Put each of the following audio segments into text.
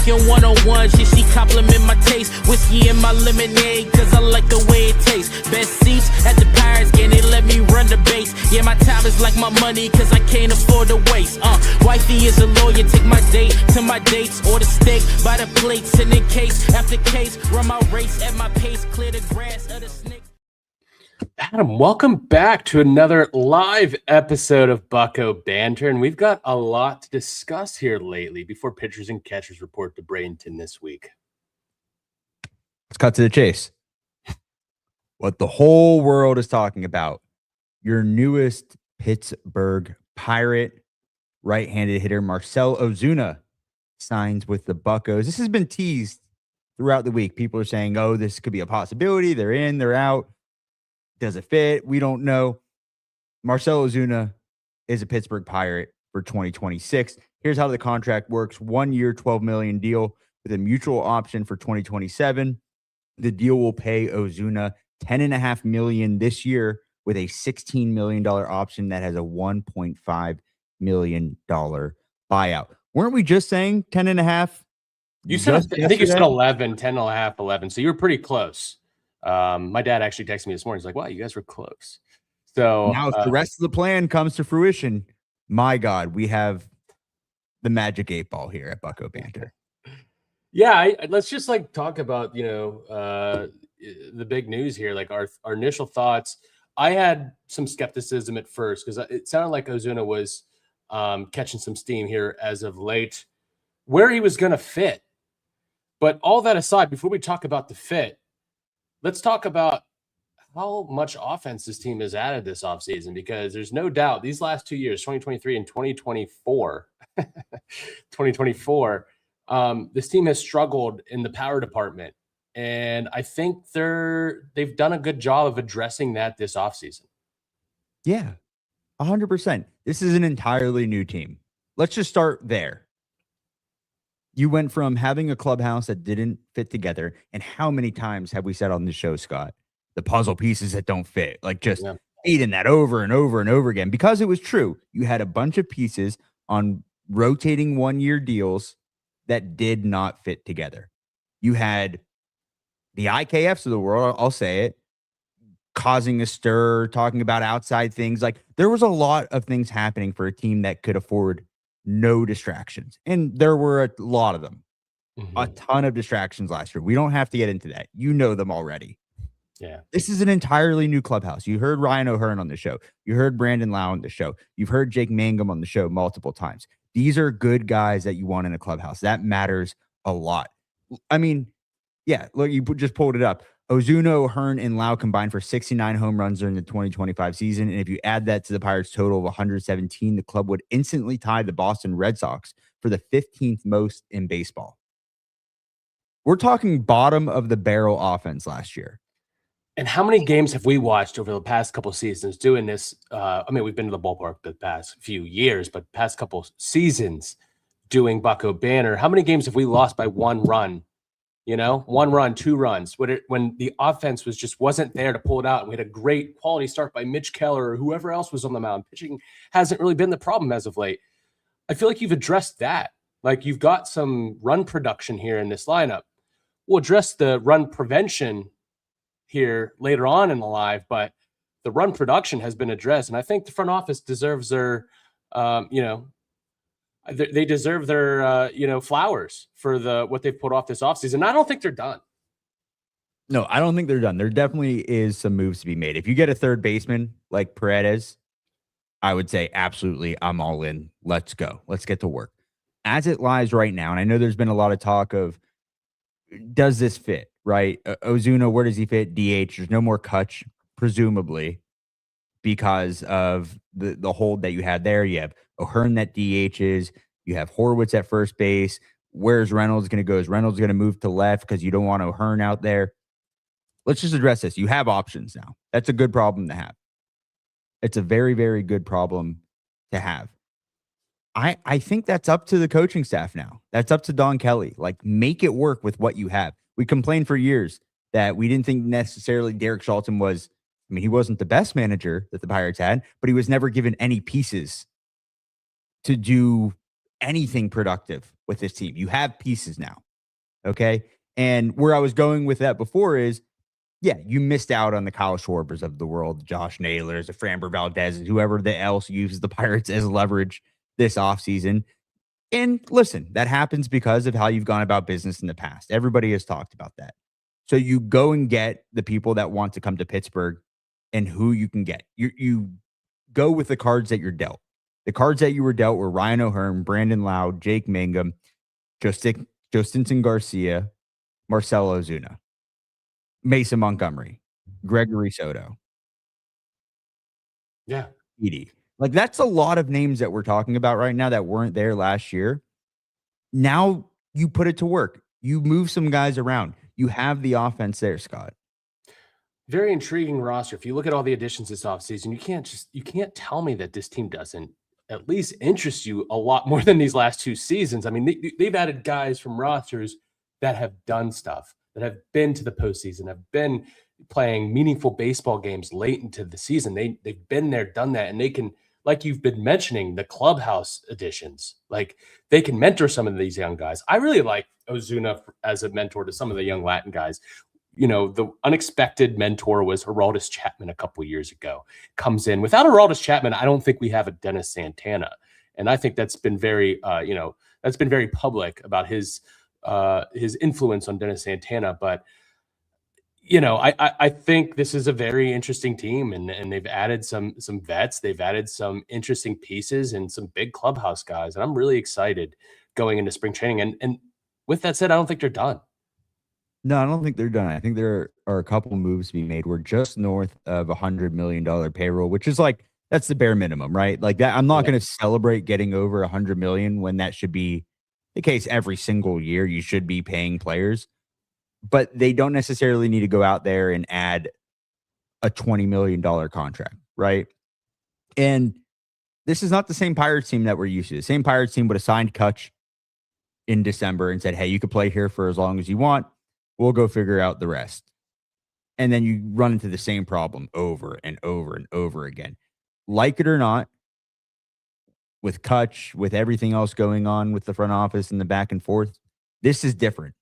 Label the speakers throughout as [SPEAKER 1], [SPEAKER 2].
[SPEAKER 1] talking one-on-ones, yeah, she compliment my taste. Whiskey in my lemonade, cause I like the way it tastes. Best seats at the Pirates game, they let me run the base. Yeah, my time is like my money, cause I can't afford to waste. Wifey is a lawyer, take my date to my dates. Order steak by the plate, sending case after case. Run my race at my pace, clear the grass of the snakes.
[SPEAKER 2] Adam, welcome back to another live episode of Bucko Banter, and we've got a lot to discuss here lately before pitchers and catchers report to Bradenton this week.
[SPEAKER 3] Let's cut to the chase. What the whole world is talking about, your newest Pittsburgh Pirate right-handed hitter Marcell Ozuna signs with the Buccos. This has been teased throughout the week. People are saying, oh, this could be a possibility. They're in, they're out. Does it fit? We don't know. Marcell Ozuna is a Pittsburgh Pirate for 2026. Here's how the contract works. 1 year, $12 million deal with a mutual option for 2027. The deal will pay Ozuna $10.5 million this year with a $16 million option that has a $1.5 million buyout. Weren't we just saying 10.5?
[SPEAKER 2] You said, I think you said 11, 10.5, 11. So you were pretty close. My dad actually texted me this morning. He's like, wow, you guys were close. So
[SPEAKER 3] now if the rest of the plan comes to fruition, my God, we have the magic 8-ball here at Bucko Banter.
[SPEAKER 2] Yeah, let's just like talk about, the big news here, like our initial thoughts. I had some skepticism at first because it sounded like Ozuna was catching some steam here as of late, where he was going to fit. But all that aside, before we talk about the fit, let's talk about how much offense this team has added this offseason, because there's no doubt these last 2 years, 2023 and 2024, this team has struggled in the power department. And I think they've done a good job of addressing that this offseason.
[SPEAKER 3] Yeah, 100%. This is an entirely new team. Let's just start there. You went from having a clubhouse that didn't fit together, and how many times have we said on this show, Scott, the puzzle pieces that don't fit, like just eating that over and over and over again, because it was true. You had a bunch of pieces on rotating 1-year deals that did not fit together. You had the IKFs of the world, I'll say it, causing a stir, talking about outside things. Like, there was a lot of things happening for a team that could afford no distractions. And there were a lot of them. A ton of distractions last year. We don't have to get into that. You know them already.
[SPEAKER 2] Yeah.
[SPEAKER 3] This is an entirely new clubhouse. You heard Ryan O'Hearn on the show. You heard Brandon Lau on the show. You've heard Jake Mangum on the show multiple times. These are good guys that you want in a clubhouse. That matters a lot. I mean, yeah, look, you just pulled it up. Ozuna, O'Hearn, and Lau combined for 69 home runs during the 2025 season. And if you add that to the Pirates' total of 117, the club would instantly tie the Boston Red Sox for the 15th most in baseball. We're talking bottom of the barrel offense last year.
[SPEAKER 2] And how many games have we watched over the past couple of seasons doing this? We've been to the ballpark the past few years, but past couple seasons doing Bucko Banner. How many games have we lost by 1 run? 1 run, 2 runs, when the offense wasn't there to pull it out. And we had a great quality start by Mitch Keller or whoever else was on the mound. Pitching hasn't really been the problem as of late. I feel like you've addressed that. Like, you've got some run production here in this lineup. We'll address the run prevention here later on in the live, but the run production has been addressed. And I think the front office deserves their, they deserve their, flowers for what they've put off this offseason. I don't think they're done.
[SPEAKER 3] No, I don't think they're done. There definitely is some moves to be made. If you get a third baseman like Paredes, I would say absolutely, I'm all in. Let's go. Let's get to work. As it lies right now, and I know there's been a lot of talk of, does this fit, right? Ozuna, where does he fit? DH. There's no more Kutch, presumably, because of the hold that you had there. You have O'Hearn that DHs. You have Horwitz at first base. Where's Reynolds going to go? Is Reynolds going to move to left because you don't want O'Hearn out there? Let's just address this. You have options now. That's a good problem to have. It's a very, very good problem to have. I think that's up to the coaching staff now. That's up to Don Kelly. Like, make it work with what you have. We complained for years that we didn't think necessarily Derek Shelton was, he wasn't the best manager that the Pirates had, but he was never given any pieces to do anything productive with this team. You have pieces now. Okay. And where I was going with that before is, yeah, you missed out on the Kyle Schwarbers of the world, Josh Naylors, the Framber Valdez, whoever else uses the Pirates as leverage this offseason. And listen, that happens because of how you've gone about business in the past. Everybody has talked about that. So you go and get the people that want to come to Pittsburgh and who you can get. You go with the cards that you're dealt. The cards that you were dealt were Ryan O'Hearn, Brandon Loud, Jake Mangum, Justinson Garcia, Marcell Ozuna, Mason Montgomery, Gregory Soto.
[SPEAKER 2] Yeah.
[SPEAKER 3] Edie. Like, that's a lot of names that we're talking about right now that weren't there last year. Now you put it to work. You move some guys around. You have the offense there, Scott.
[SPEAKER 2] Very intriguing roster. If you look at all the additions this offseason, you can't tell me that this team doesn't at least interest you a lot more than these last 2 seasons. I mean, they've added guys from rosters that have done stuff, that have been to the postseason, have been playing meaningful baseball games late into the season. They've been there, done that, and they can, like you've been mentioning, the clubhouse additions. Like, they can mentor some of these young guys. I really like Ozuna as a mentor to some of the young Latin guys. You know, the unexpected mentor was Aroldis Chapman a couple years ago. Comes in. Without Aroldis Chapman, I don't think we have a Dennis Santana. And I think that's been very, that's been very public about his influence on Dennis Santana. But, I think this is a very interesting team, and they've added some vets. They've added some interesting pieces and some big clubhouse guys. And I'm really excited going into spring training. And with that said, I don't think they're done.
[SPEAKER 3] No, I don't think they're done. I think there are a couple of moves to be made. We're just north of $100 million payroll, which is like, that's the bare minimum, right? Like that. I'm not going to celebrate getting over $100 million when that should be the case every single year. You should be paying players, but they don't necessarily need to go out there and add a $20 million contract, right? And this is not the same Pirates team that we're used to. The same Pirates team would have signed Kutch in December and said, hey, you can play here for as long as you want. We'll go figure out the rest. And then you run into the same problem over and over and over again. Like it or not, with Kutch, with everything else going on with the front office and the back and forth, this is different.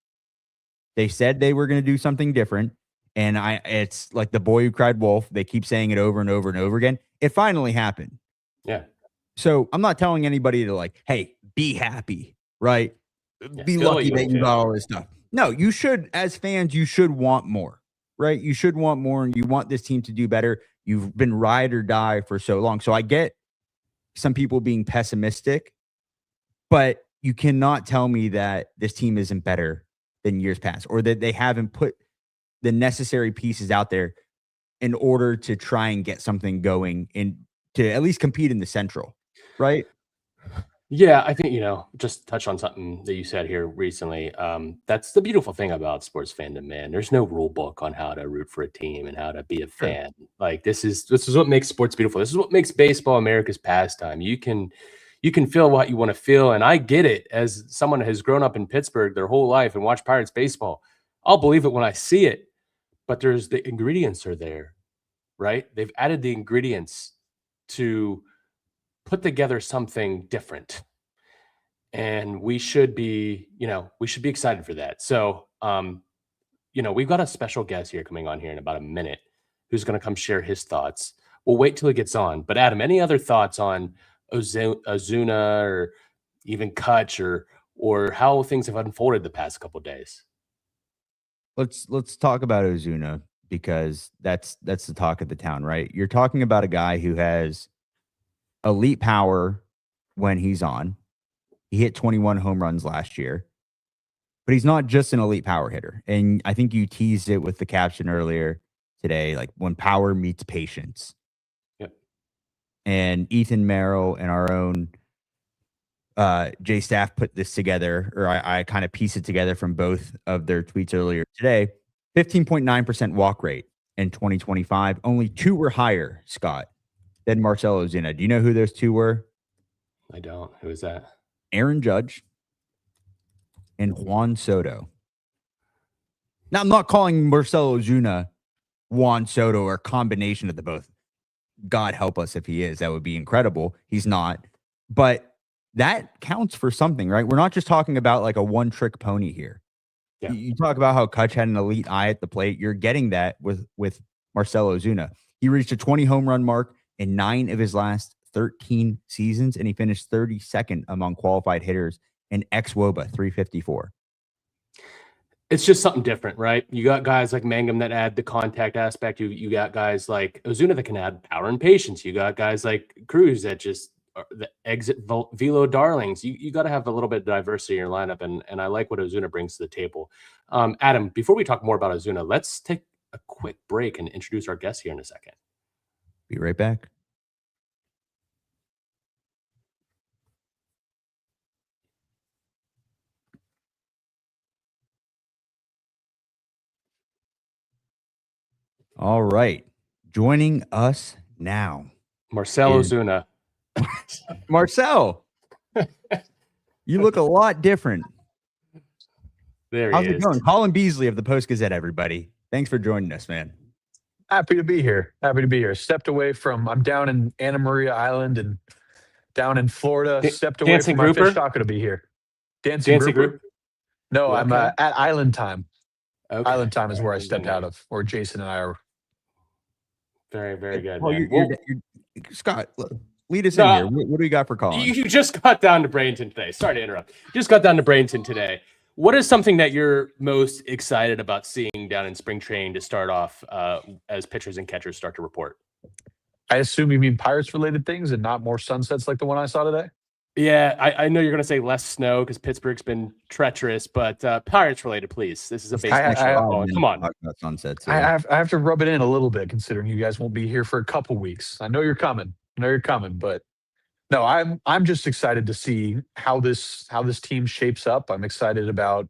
[SPEAKER 3] They said they were going to do something different. And it's like the boy who cried wolf. They keep saying it over and over and over again. It finally happened.
[SPEAKER 2] Yeah.
[SPEAKER 3] So I'm not telling anybody to like, hey, be happy, right?
[SPEAKER 2] Yeah,
[SPEAKER 3] be lucky that you got all this stuff. No, you should, as fans, you should want more, right? You should want more, and you want this team to do better. You've been ride or die for so long. So I get some people being pessimistic, but you cannot tell me that this team isn't better than years past, or that they haven't put the necessary pieces out there in order to try and get something going and to at least compete in the Central, right?
[SPEAKER 2] Yeah, I think, just touch on something that you said here recently. That's the beautiful thing about sports fandom, man. There's no rule book on how to root for a team and how to be a fan. Like, this is what makes sports beautiful. This is what makes baseball America's pastime. You can feel what you want to feel. And I get it, as someone who has grown up in Pittsburgh their whole life and watched Pirates baseball. I'll believe it when I see it, but the ingredients are there, right? They've added the ingredients to put together something different, and we should be excited for that. So, we've got a special guest here coming on here in about a minute who's going to come share his thoughts. We'll wait till he gets on. But Adam, any other thoughts on Ozuna or even Kutch or how things have unfolded the past couple of days?
[SPEAKER 3] Let's talk about Ozuna, because that's the talk of the town, right? You're talking about a guy who has elite power when he's on. He hit 21 home runs last year, but he's not just an elite power hitter. And I think you teased it with the caption earlier today, like when power meets patience.
[SPEAKER 2] Yep.
[SPEAKER 3] And Ethan Merrill and our own Jay Staff put this together, or I kind of pieced it together from both of their tweets earlier today. 15.9% walk rate in 2025. Only 2 were higher, Scott, than Marcell Ozuna. Do you know who those 2 were?
[SPEAKER 2] I don't. Who is that?
[SPEAKER 3] Aaron Judge and Juan Soto. Now, I'm not calling Marcell Ozuna Juan Soto or a combination of the both. God help us if he is. That would be incredible. He's not. But that counts for something, right? We're not just talking about like a one-trick pony here.
[SPEAKER 2] Yeah.
[SPEAKER 3] You talk about how Kutch had an elite eye at the plate. You're getting that with Marcell Ozuna. He reached a 20 home run mark in 9 of his last 13 seasons, and he finished 32nd among qualified hitters in xWOBA 354.
[SPEAKER 2] It's just something different, right? You got guys like Mangum that add the contact aspect. You got guys like Ozuna that can add power and patience. You got guys like Cruz that just are the exit velo darlings. You got to have a little bit of diversity in your lineup, and I like what Ozuna brings to the table. Adam, before we talk more about Ozuna, let's take a quick break and introduce our guest here in a second.
[SPEAKER 3] Be right back. All right. Joining us now,
[SPEAKER 2] Marcel Ozuna.
[SPEAKER 3] Marcel, you look a lot different.
[SPEAKER 2] There
[SPEAKER 3] How's
[SPEAKER 2] he
[SPEAKER 3] it
[SPEAKER 2] is.
[SPEAKER 3] going? Colin Beasley of the Post-Gazette, everybody. Thanks for joining us, man.
[SPEAKER 4] Happy to be here. Happy to be here. Stepped away from, I'm down in Anna Maria Island and down in Florida. Stepped away
[SPEAKER 2] Dancing
[SPEAKER 4] from my
[SPEAKER 2] grouper?
[SPEAKER 4] fish taco to be here. Dancing
[SPEAKER 2] Dancing
[SPEAKER 4] grouper?
[SPEAKER 2] group?
[SPEAKER 4] No,
[SPEAKER 2] Okay.
[SPEAKER 4] I'm at Island Time.
[SPEAKER 2] Okay.
[SPEAKER 4] Island Time is where I
[SPEAKER 2] Very
[SPEAKER 4] stepped
[SPEAKER 2] nice.
[SPEAKER 4] out of, or Jason and I are.
[SPEAKER 2] Very, very good.
[SPEAKER 3] Well,
[SPEAKER 2] man.
[SPEAKER 3] Scott, lead us in here. What do we got for Colin?
[SPEAKER 2] You just got down to Bradenton today. Sorry to interrupt. You just got down to Bradenton today. What is something that you're most excited about seeing down in spring training to start off as pitchers and catchers start to report?
[SPEAKER 4] I assume you mean Pirates-related things and not more sunsets like the one I saw today?
[SPEAKER 2] Yeah, I know you're going to say less snow because Pittsburgh's been treacherous, but Pirates-related, please. This is a baseball show. Come on.
[SPEAKER 3] Sunsets,
[SPEAKER 4] I have to rub it in a little bit, considering you guys won't be here for a couple weeks. I know you're coming. But no, I'm just excited to see how this team shapes up. I'm excited about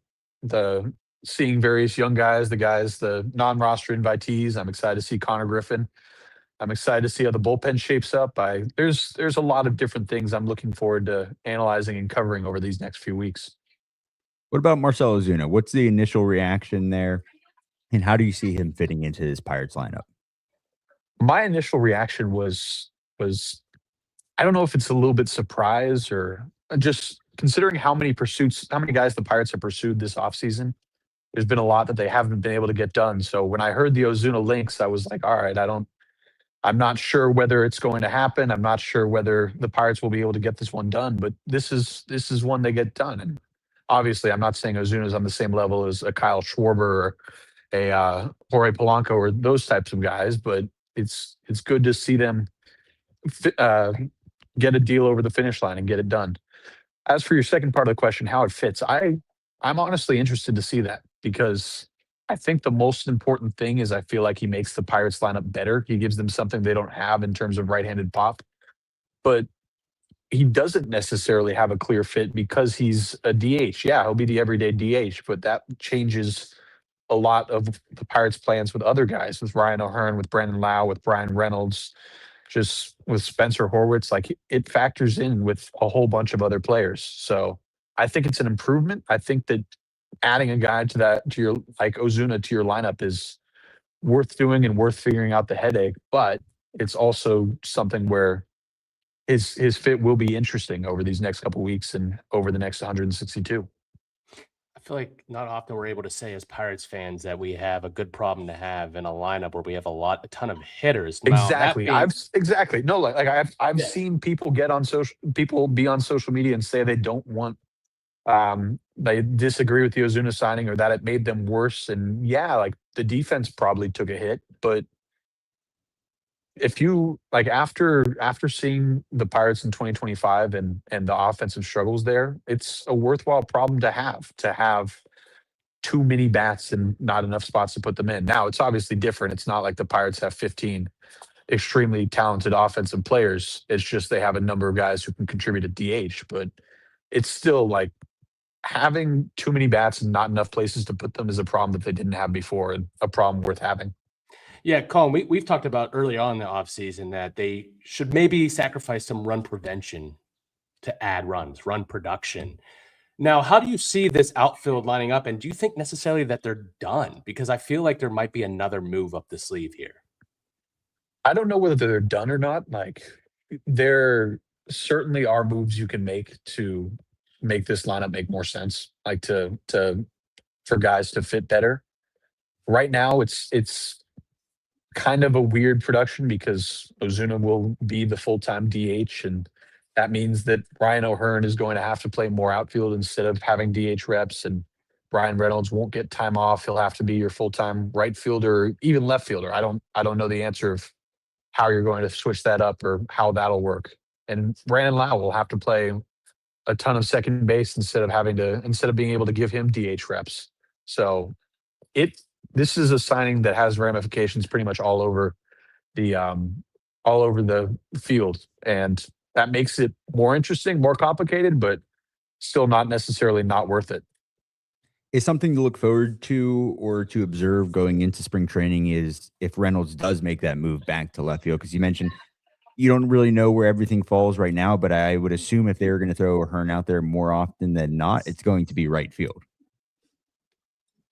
[SPEAKER 4] seeing various young guys, the non-roster invitees. I'm excited to see Connor Griffin. I'm excited to see how the bullpen shapes up. There's a lot of different things I'm looking forward to analyzing and covering over these next few weeks.
[SPEAKER 3] What about Marcell Ozuna? What's the initial reaction there, and how do you see him fitting into this Pirates lineup?
[SPEAKER 4] My initial reaction was I don't know if it's a little bit surprise or just considering how many guys the Pirates have pursued this offseason. There's been a lot that they haven't been able to get done. So when I heard the Ozuna links, I was like, all right, I'm not sure whether it's going to happen. I'm not sure whether the Pirates will be able to get this one done, but this is one they get done. And obviously, I'm not saying Ozuna's on the same level as a Kyle Schwarber or a Jorge Polanco or those types of guys, but it's good to see them get a deal over the finish line and get it done. As for your second part of the question, how it fits, I'm honestly interested to see that because I think the most important thing is I feel like he makes the Pirates lineup better. He gives them something they don't have in terms of right-handed pop, but he doesn't necessarily have a clear fit because he's a DH. Yeah, he'll be the everyday DH, but that changes a lot of the Pirates' plans with other guys, with Ryan O'Hearn, with Brandon Lau, with Brian Reynolds, just with Spencer Horwitz. Like it factors in with a whole bunch of other players. So I think it's an improvement. I think that adding a guy to your like Ozuna to your lineup is worth doing and worth figuring out the headache, but it's also something where his fit will be interesting over these next couple of weeks and over the next 162.
[SPEAKER 2] I feel like not often we're able to say as Pirates fans that we have a good problem to have in a lineup where we have a ton of hitters. Now,
[SPEAKER 4] Exactly. No, like I've seen people be on social media and say they don't want they disagree with the Ozuna signing or that it made them worse. And yeah, like the defense probably took a hit, but if you like after seeing the Pirates in 2025 and the offensive struggles there, it's a worthwhile problem to have too many bats and not enough spots to put them in. Now it's obviously different. It's not like the Pirates have 15 extremely talented offensive players. It's just they have a number of guys who can contribute at DH, but it's still like having too many bats and not enough places to put them is a problem that they didn't have before and a problem worth having.
[SPEAKER 2] Yeah, Colin, we've talked about early on in the offseason that they should maybe sacrifice some run prevention to add runs, run production. Now, how do you see this outfield lining up? And do you think necessarily that they're done? Because I feel like there might be another move up the sleeve here.
[SPEAKER 4] I don't know whether they're done or not. Like they're certainly are moves you can make to make this lineup make more sense, like to for guys to fit better. Right now, it's kind of a weird production because Ozuna will be the full-time DH, and that means that Ryan O'Hearn is going to have to play more outfield instead of having DH reps, and Brian Reynolds won't get time off. He'll have to be your full-time right fielder, or even left fielder. I don't know the answer of how you're going to switch that up or how that'll work. And Brandon Lau will have to play a ton of second base instead of being able to give him DH reps. So it this is a signing that has ramifications pretty much the all over the field, and that makes it more interesting, more complicated, but still not necessarily not worth it.
[SPEAKER 3] Is something to look forward to or to observe going into spring training is if Reynolds does make that move back to left field, because you mentioned you don't really know where everything falls right now, but I would assume if they were going to throw O'Hearn out there more often than not, it's going to be right field.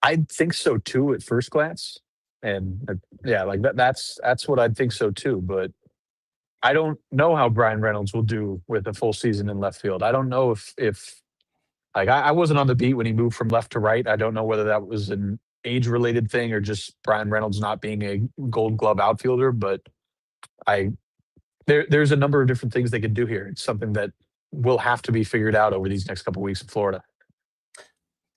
[SPEAKER 4] I think so too at first glance, and yeah, like that's what I'd think so too. But I don't know how Brian Reynolds will do with a full season in left field. I don't know if like I wasn't on the beat when he moved from left to right. I don't know whether that was an age related thing or just Brian Reynolds not being a Gold Glove outfielder. But there's a number of different things they could do here. It's something that will have to be figured out over these next couple of weeks in Florida.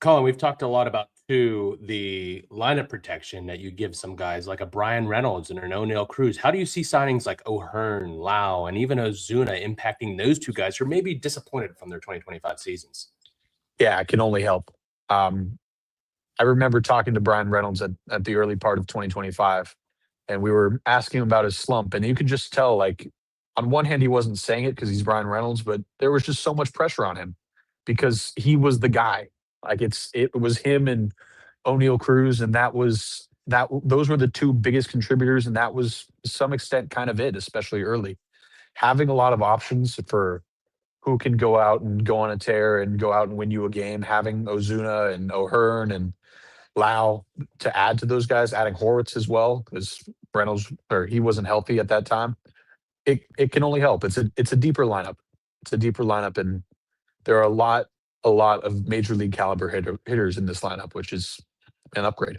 [SPEAKER 2] Colin, we've talked a lot about the lineup protection that you give some guys like a Brian Reynolds and an O'Neill Cruz. How do you see signings like O'Hearn, Lau, and even Ozuna impacting those two guys who are maybe disappointed from their 2025 seasons?
[SPEAKER 4] Yeah, it can only help. I remember talking to Brian Reynolds at the early part of 2025, and we were asking him about his slump, and you could just tell, like, on one hand, he wasn't saying it because he's Brian Reynolds, but there was just so much pressure on him because he was the guy. Like it was him and O'Neill Cruz, and those were the two biggest contributors, and that was to some extent kind of it, especially early. Having a lot of options for who can go out and go on a tear and go out and win you a game, having Ozuna and O'Hearn and Lau to add to those guys, adding Horwitz as well, because he wasn't healthy at that time. It can only help. It's a deeper lineup. It's a deeper lineup, and there are a lot of major league caliber hitters in this lineup, which is an upgrade.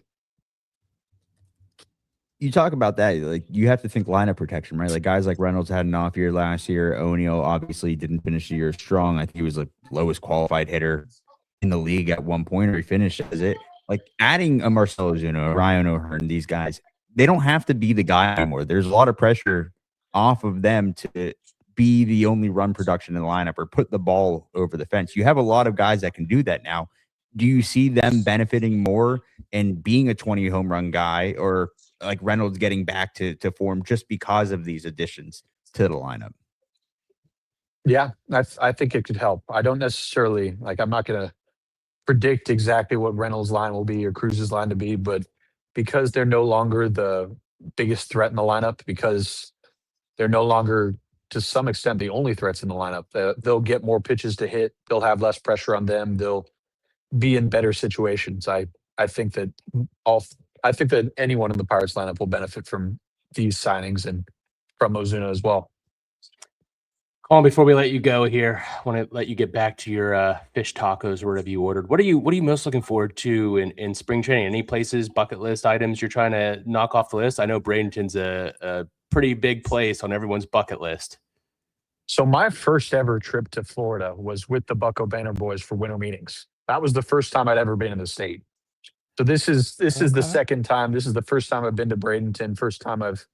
[SPEAKER 3] You talk about that, like you have to think lineup protection, right? Like guys like Reynolds had an off year last year. O'Neill obviously didn't finish the year strong. I think he was the lowest qualified hitter in the league at one point, or he finished as it. Like adding a Marcell Ozuna, a Ryan O'Hearn, these guys, they don't have to be the guy anymore. There's a lot of pressure off of them to be the only run production in the lineup or put the ball over the fence. You have a lot of guys that can do that now. Do you see them benefiting more and being a 20 home run guy, or like Reynolds getting back to form just because of these additions to the lineup?
[SPEAKER 4] Yeah, I think it could help. I don't necessarily I'm not going to predict exactly what Reynolds' line will be or Cruz's line to be, but because they're no longer the biggest threat in the lineup, because they're no longer, to some extent, the only threats in the lineup, they'll get more pitches to hit. They'll have less pressure on them. They'll be in better situations. I think that anyone in the Pirates lineup will benefit from these signings and from Ozuna as well.
[SPEAKER 2] Colin, before we let you go here, I want to let you get back to your fish tacos or whatever you ordered. What are you most looking forward to in spring training? Any places, bucket list items you're trying to knock off the list? I know Bradenton's a pretty big place on everyone's bucket list.
[SPEAKER 4] So my first ever trip to Florida was with the Bucco Banner boys for winter meetings. That was the first time I'd ever been in the state. So this is the second time. This is the first time I've been to Bradenton. First time I've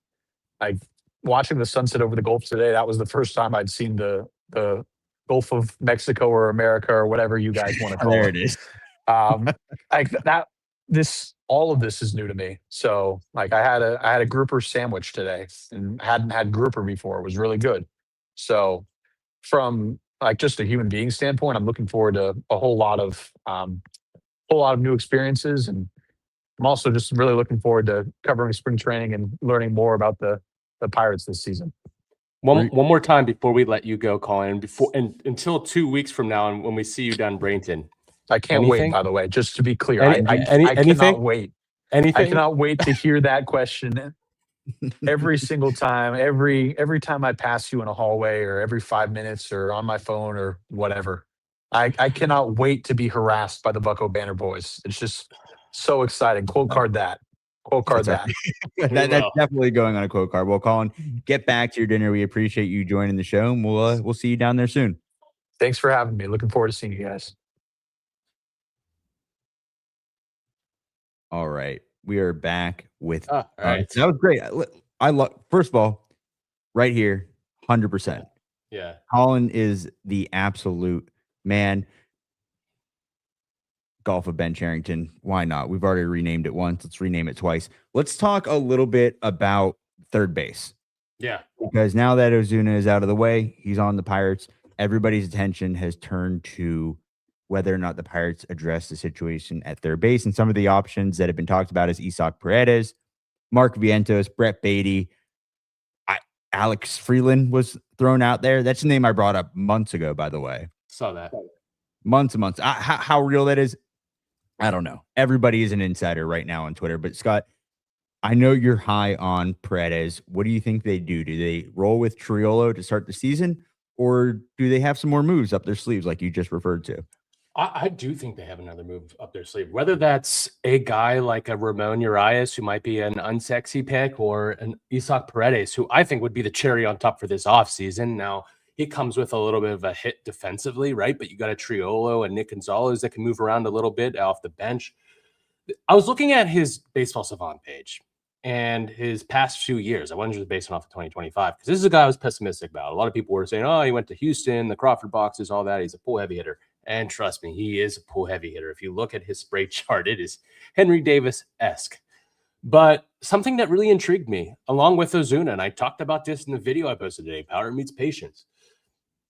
[SPEAKER 4] watching the sunset over the Gulf today. That was the first time I'd seen the Gulf of Mexico or America or whatever you guys want to call
[SPEAKER 3] There
[SPEAKER 4] it.
[SPEAKER 3] it is.
[SPEAKER 4] All of this is new to me. So I had a grouper sandwich today and hadn't had grouper before. It was really good. So from just a human being standpoint, I'm looking forward to a whole lot of new experiences, and I'm also just really looking forward to covering spring training and learning more about the Pirates this season.
[SPEAKER 2] One more time before we let you go, Colin. Until 2 weeks from now, and when we see you down in Bradenton.
[SPEAKER 4] I can't wait. By the way, just to be clear, I
[SPEAKER 2] anything?
[SPEAKER 4] cannot wait.
[SPEAKER 2] Anything?
[SPEAKER 4] I cannot wait to hear that question. every single time, every time I pass you in a hallway or every 5 minutes or on my phone or whatever. I cannot wait to be harassed by the Bucko Banner boys. It's just so exciting. Quote card that. Quote card
[SPEAKER 3] That's
[SPEAKER 4] that.
[SPEAKER 3] That's definitely going on a quote card. Well, Colin, get back to your dinner. We appreciate you joining the show, and we'll see you down there soon.
[SPEAKER 4] Thanks for having me. Looking forward to seeing you guys.
[SPEAKER 3] All right. We are back with
[SPEAKER 2] all right.
[SPEAKER 3] that was great. I love, first of all, right here, 100%.
[SPEAKER 2] Yeah.
[SPEAKER 3] Colin is the absolute man. Golf of Ben Charrington. Why not? We've already renamed it once. Let's rename it twice. Let's talk a little bit about third base.
[SPEAKER 2] Yeah.
[SPEAKER 3] Because now that Ozuna is out of the way, he's on the Pirates. Everybody's attention has turned to whether or not the Pirates address the situation at third base. And some of the options that have been talked about is Isaac Paredes, Mark Vientos, Brett Beatty. Alex Freeland was thrown out there. That's a name I brought up months ago, by the way.
[SPEAKER 2] Saw that.
[SPEAKER 3] Months and months. How real that is, I don't know. Everybody is an insider right now on Twitter. But, Scott, I know you're high on Paredes. What do you think they do? Do they roll with Triolo to start the season? Or do they have some more moves up their sleeves like you just referred to?
[SPEAKER 2] I do think they have another move up their sleeve, whether that's a guy like a Ramon Urias, who might be an unsexy pick, or an Isaac Paredes, who I think would be the cherry on top for this offseason. Now, he comes with a little bit of a hit defensively, right? But you got a Triolo and Nick Gonzalez that can move around a little bit off the bench. I was looking at his Baseball Savant page and his past few years. I wasn't just basing off of 2025, because this is a guy I was pessimistic about. A lot of people were saying, oh, he went to Houston, the Crawford boxes, all that. He's a pull heavy hitter. And trust me, he is a pull heavy hitter. If you look at his spray chart, it is Henry Davis-esque. But something that really intrigued me, along with Ozuna, and I talked about this in the video I posted today, power meets patience.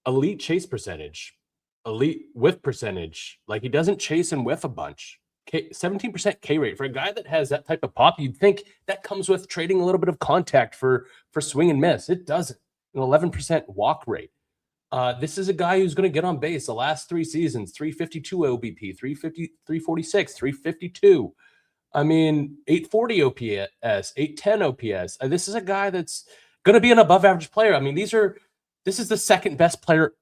[SPEAKER 2] Elite chase percentage, elite whiff percentage. Like, he doesn't chase and whiff a bunch. 17% K rate for a guy that has that type of pop. You'd think that comes with trading a little bit of contact for swing and miss. It doesn't. An 11% walk rate. This is a guy who's going to get on base the last 3 seasons, 352 OBP, 350, 346, 352. I mean, 840 OPS, 810 OPS. This is a guy that's going to be an above average player. I mean, this is the second best player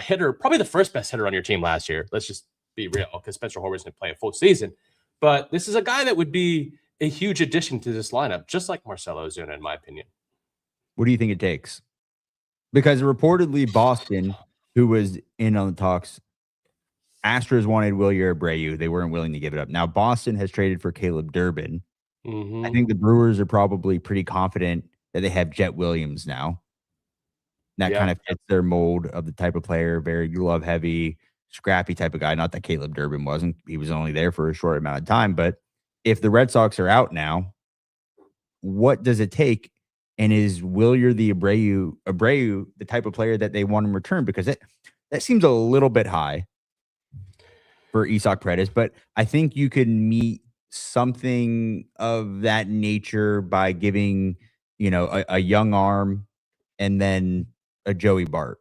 [SPEAKER 2] hitter, probably the first best hitter on your team last year. Let's just be real, because Spencer Horwitz didn't play a full season. But this is a guy that would be a huge addition to this lineup, just like Marcell Ozuna, in my opinion.
[SPEAKER 3] What do you think it takes? Because reportedly Boston, who was in on the talks, Astros wanted Wilyer Abreu. They weren't willing to give it up. Now Boston has traded for Caleb Durbin. I think the Brewers are probably pretty confident that they have Jet Williams now. That kind of fits their mold of the type of player, very glove heavy, scrappy type of guy. Not that Caleb Durbin wasn't. He was only there for a short amount of time. But if the Red Sox are out now, what does it take? And is Wilyer the Abreu the type of player that they want in return? Because that seems a little bit high for Isaac Paredes, but I think you could meet something of that nature by giving, a young arm and then a Joey Bart.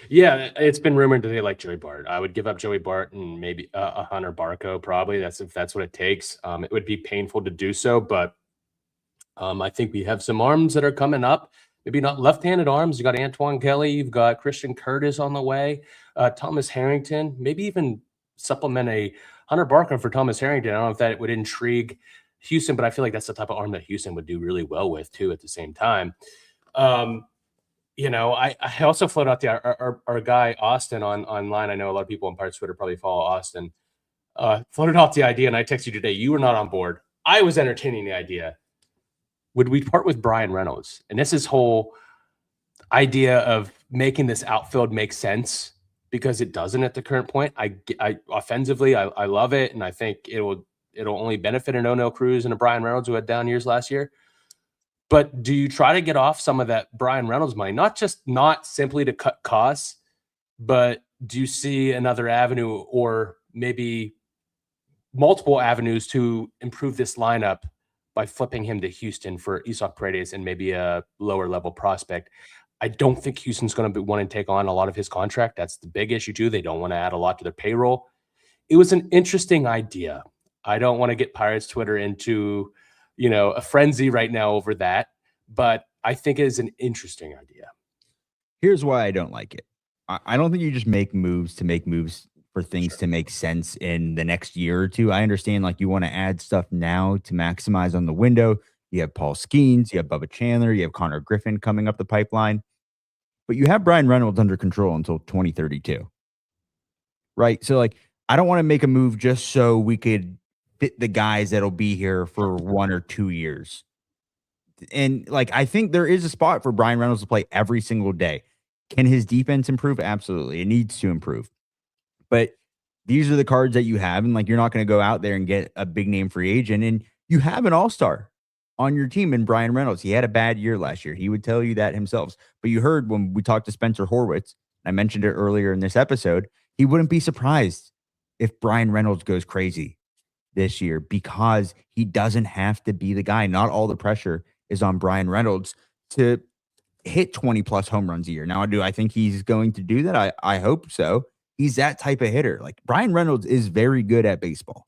[SPEAKER 2] Yeah, it's been rumored that they like Joey Bart. I would give up Joey Bart and maybe a Hunter Barco, probably. If that's what it takes. It would be painful to do so, but I think we have some arms that are coming up. Maybe not left-handed arms. You got Antoine Kelly. You've got Christian Curtis on the way. Thomas Harrington. Maybe even supplement a Hunter Barco for Thomas Harrington. I don't know if that would intrigue Houston, but I feel like that's the type of arm that Houston would do really well with too. At the same time, I also float out our guy Austin online. I know a lot of people on Pirates Twitter probably follow Austin. Floated off the idea, and I texted you today. You were not on board. I was entertaining the idea. Would we part with Brian Reynolds? And this is whole idea of making this outfield make sense, because it doesn't at the current point. I offensively, I love it, and I think it'll only benefit an O'Neill Cruz and a Brian Reynolds who had down years last year. But do you try to get off some of that Brian Reynolds money, not simply to cut costs, but do you see another avenue or maybe multiple avenues to improve this lineup by flipping him to Houston for Isaac Paredes and maybe a lower level prospect? I don't think Houston's going to want to take on a lot of his contract. That's the big issue too. They don't want to add a lot to their payroll. It was an interesting idea. I don't want to get Pirates Twitter into a frenzy right now over that. But I think it is an interesting idea.
[SPEAKER 3] Here's why I don't like it. I don't think you just make moves to make moves for things
[SPEAKER 2] Sure.
[SPEAKER 3] to make sense in the next year or two. I understand like you want to add stuff now to maximize on the window. You have Paul Skeens, you have Bubba Chandler, you have Connor Griffin coming up the pipeline, but you have Brian Reynolds under control until 2032. Right. So like I don't want to make a move just so we could fit the guys that'll be here for 1 or 2 years. And like I think there is a spot for Brian Reynolds to play every single day. Can his defense improve? Absolutely. It needs to improve. But these are the cards that you have. And like you're not going to go out there and get a big name free agent. And you have an all-star on your team in Brian Reynolds. He had a bad year last year. He would tell you that himself. But you heard when we talked to Spencer Horwitz, I mentioned it earlier in this episode, he wouldn't be surprised if Brian Reynolds goes crazy this year because he doesn't have to be the guy. Not all the pressure is on Brian Reynolds to hit 20 plus home runs a year. Now, do I think he's going to do that? I hope so. He's that type of hitter. Like Brian Reynolds is very good at baseball.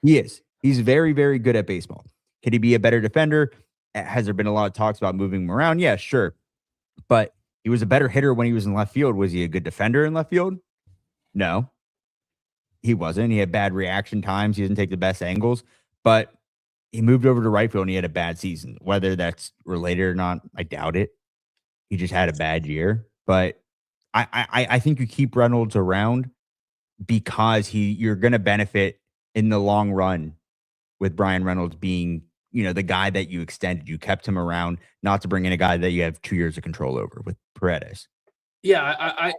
[SPEAKER 3] He is. He's very, very good at baseball. Could he be a better defender? Has there been a lot of talks about moving him around? Yeah, sure. But he was a better hitter when he was in left field. Was he a good defender in left field? No, he wasn't. He had bad reaction times. He didn't take the best angles, but he moved over to right field and he had a bad season. Whether that's related or not, I doubt it. He just had a bad year. But I think you keep Reynolds around because you're going to benefit in the long run with Brian Reynolds being, the guy that you extended. You kept him around, not to bring in a guy that you have 2 years of control over with Paredes.
[SPEAKER 2] Yeah,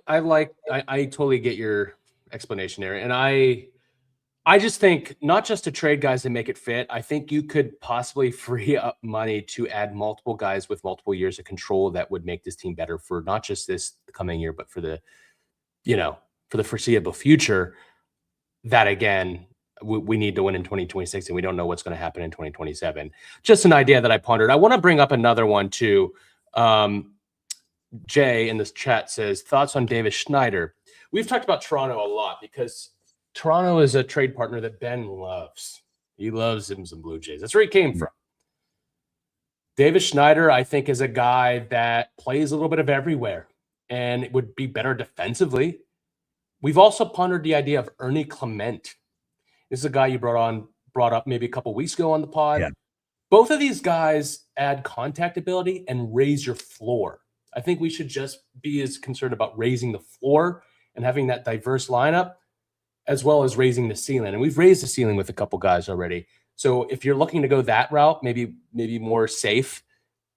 [SPEAKER 2] I totally get your explanation there. And I just think not just to trade guys and make it fit. I think you could possibly free up money to add multiple guys with multiple years of control that would make this team better for not just this coming year, but for the foreseeable future. That again, we need to win in 2026 and we don't know what's going to happen in 2027. Just an idea that I pondered. I want to bring up another one too. Jay in this chat says, thoughts on Davis Schneider. We've talked about Toronto a lot because Toronto is a trade partner that Ben loves. He loves him some Blue Jays. That's where he came from. Davis Schneider, I think, is a guy that plays a little bit of everywhere and it would be better defensively. We've also pondered the idea of Ernie Clement. This is a guy you brought up maybe a couple weeks ago on the pod.
[SPEAKER 3] Yeah.
[SPEAKER 2] Both of these guys add contact ability and raise your floor. I think we should just be as concerned about raising the floor and having that diverse lineup as well as raising the ceiling. And we've raised the ceiling with a couple guys already. So if you're looking to go that route, maybe more safe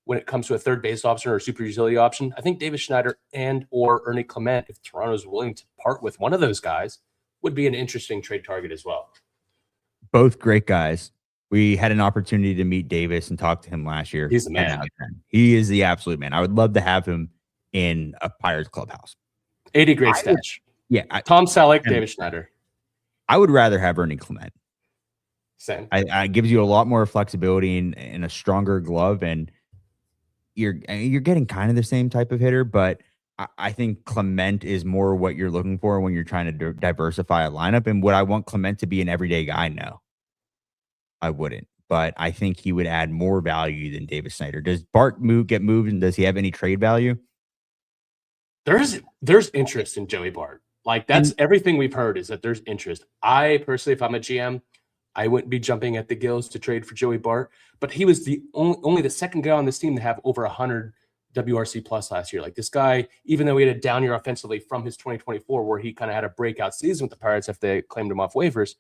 [SPEAKER 2] when it comes to a third base option or a super utility option, I think Davis Schneider and or Ernie Clement, if Toronto's willing to part with one of those guys, would be an interesting trade target as well.
[SPEAKER 3] Both great guys. We had an opportunity to meet Davis and talk to him last year.
[SPEAKER 2] He's the man.
[SPEAKER 3] He is the absolute man. I would love to have him in a Pirates clubhouse.
[SPEAKER 2] 80 great stash. Tom Selleck, Davis Schneider.
[SPEAKER 3] I would rather have Ernie Clement.
[SPEAKER 2] Same.
[SPEAKER 3] It gives you a lot more flexibility and a stronger glove, and you're getting kind of the same type of hitter, but I think Clement is more what you're looking for when you're trying to diversify a lineup. And would I want Clement to be an everyday guy? No, I wouldn't. But I think he would add more value than Davis Schneider. Does Bart get moved, and does he have any trade value?
[SPEAKER 2] There's interest in Joey Bart. Like that's everything we've heard is that there's interest. I personally, if I'm a GM, I wouldn't be jumping at the gills to trade for Joey Bart. But he was the only the second guy on this team to have over 100 WRC plus last year. Like this guy, even though he had a down year offensively from his 2024, where he kind of had a breakout season with the Pirates if they claimed him off waivers,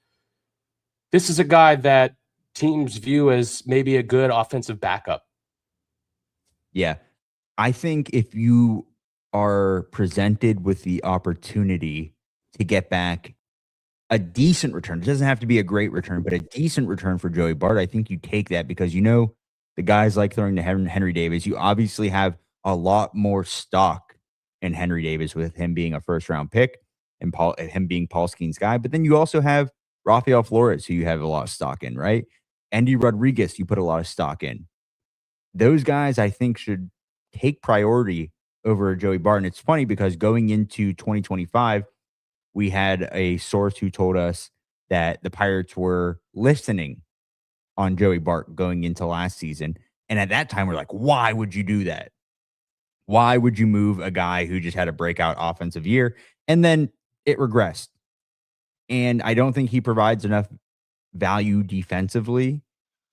[SPEAKER 2] this is a guy that teams view as maybe a good offensive backup.
[SPEAKER 3] Yeah. I think if you are presented with the opportunity to get back a decent return, it doesn't have to be a great return, but a decent return for Joey Bart, I think you take that because the guys like throwing to Henry Davis. You obviously have a lot more stock in Henry Davis with him being a first-round pick and him being Paul Skeens' guy. But then you also have Rafael Flores, who you have a lot of stock in, right? Andy Rodriguez, you put a lot of stock in. Those guys, I think, should take priority over Joey Bart. And it's funny because going into 2025, we had a source who told us that the Pirates were listening on Joey Bart going into last season. And at that time, we're like, why would you do that? Why would you move a guy who just had a breakout offensive year? And then it regressed. And I don't think he provides enough value defensively,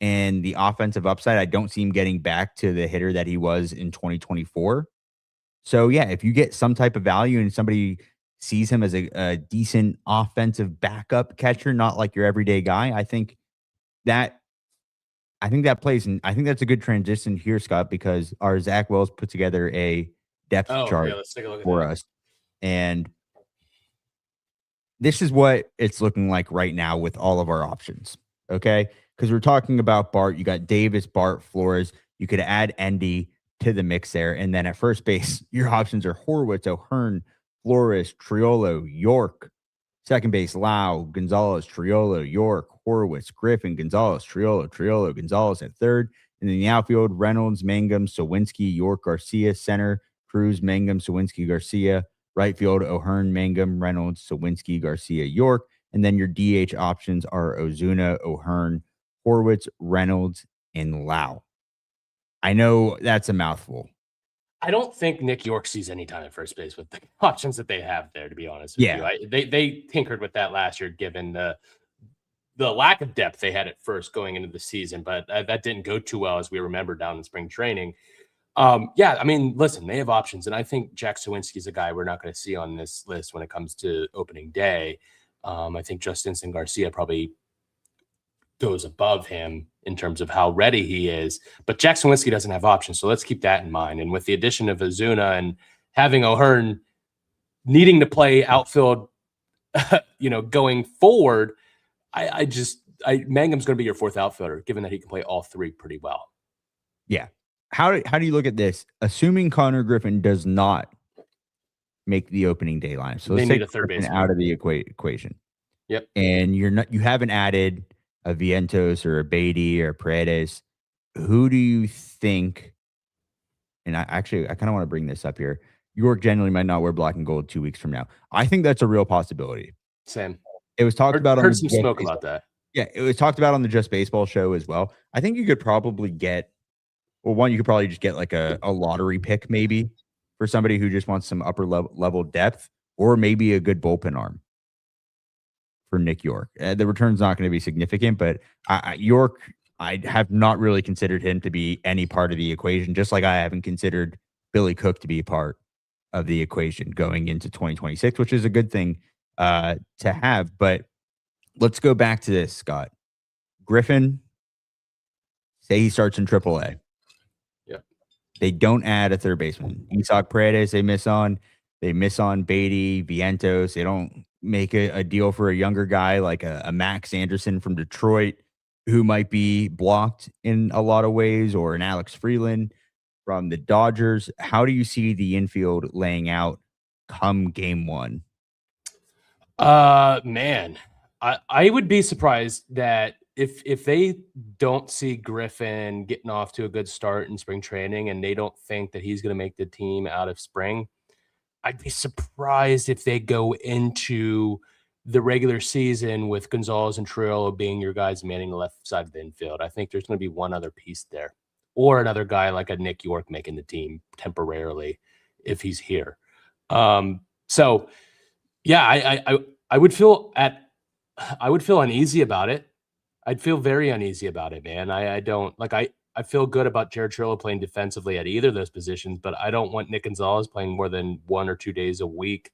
[SPEAKER 3] and the offensive upside, I don't see him getting back to the hitter that he was in 2024. So yeah, if you get some type of value and somebody sees him as a decent offensive backup catcher, not like your everyday guy, I think that plays, and I think that's a good transition here, Scott, because our Zach Wells put together a depth chart
[SPEAKER 2] let's take a look at
[SPEAKER 3] for
[SPEAKER 2] that.
[SPEAKER 3] us, and this is what it's looking like right now with all of our options. Okay. Because we're talking about Bart. You got Davis, Bart, Flores. You could add Endy to the mix there. And then at first base, your options are Horwitz, O'Hearn, Flores, Triolo, York. Second base, Lau, Gonzalez, Triolo, York, Horwitz, Griffin, Gonzalez, Triolo, Gonzalez at third. And then the outfield, Reynolds, Mangum, Sawinski, York, Garcia. Center, Cruz, Mangum, Sawinski, Garcia. Right field, O'Hearn, Mangum, Reynolds, Sawinski, Garcia, York. And then your DH options are Ozuna, O'Hearn, Horwitz, Reynolds, and Lau. I know that's a mouthful.
[SPEAKER 2] I don't think Nick York sees any time at first base with the options that they have there, to be honest with you. They tinkered with that last year, given the lack of depth they had at first going into the season, but that didn't go too well, as we remember, down in spring training. Yeah, I mean, listen, they have options, and I think Jack Sawinski is a guy we're not going to see on this list when it comes to opening day. I think Justinson Garcia probably goes above him in terms of how ready he is, but Jack Sawinski doesn't have options, so let's keep that in mind. And with the addition of Ozuna and having O'Hearn needing to play outfield, going forward, Mangum's going to be your fourth outfielder, given that he can play all three pretty well.
[SPEAKER 3] Yeah. How do you look at this? Assuming Connor Griffin does not make the opening day lineup, so let's take a third baseman out of the equation.
[SPEAKER 2] Yep.
[SPEAKER 3] And you haven't added a Vientos or a Beatty or a Paredes. Who do you think? And I kind of want to bring this up here. York generally might not wear black and gold 2 weeks from now. I think that's a real possibility.
[SPEAKER 2] Same.
[SPEAKER 3] It was talked about on
[SPEAKER 2] heard some smoke about that.
[SPEAKER 3] Yeah, it was talked about on the Just Baseball show as well. I think you could probably get. Well, one, you could probably just get like a lottery pick maybe for somebody who just wants some upper level depth, or maybe a good bullpen arm for Nick York. The return's not going to be significant, but York, I have not really considered him to be any part of the equation, just like I haven't considered Billy Cook to be a part of the equation going into 2026, which is a good thing to have. But let's go back to this, Scott. Griffin, say he starts in AAA. They don't add a third baseman. Isaac Paredes, they miss on. They miss on Beatty, Vientos. They don't make a deal for a younger guy like a Max Anderson from Detroit, who might be blocked in a lot of ways, or an Alex Freeland from the Dodgers. How do you see the infield laying out come game one?
[SPEAKER 2] Man, I would be surprised that if they don't see Griffin getting off to a good start in spring training and they don't think that he's going to make the team out of spring, I'd be surprised if they go into the regular season with Gonzalez and Triolo being your guys manning the left side of the infield. I think there's going to be one other piece there, or another guy like a Nick York making the team temporarily if he's here. So yeah, I would feel uneasy about it. I'd feel very uneasy about it, man. I feel good about Jared Triolo playing defensively at either of those positions, but I don't want Nick Gonzalez playing more than 1 or 2 days a week,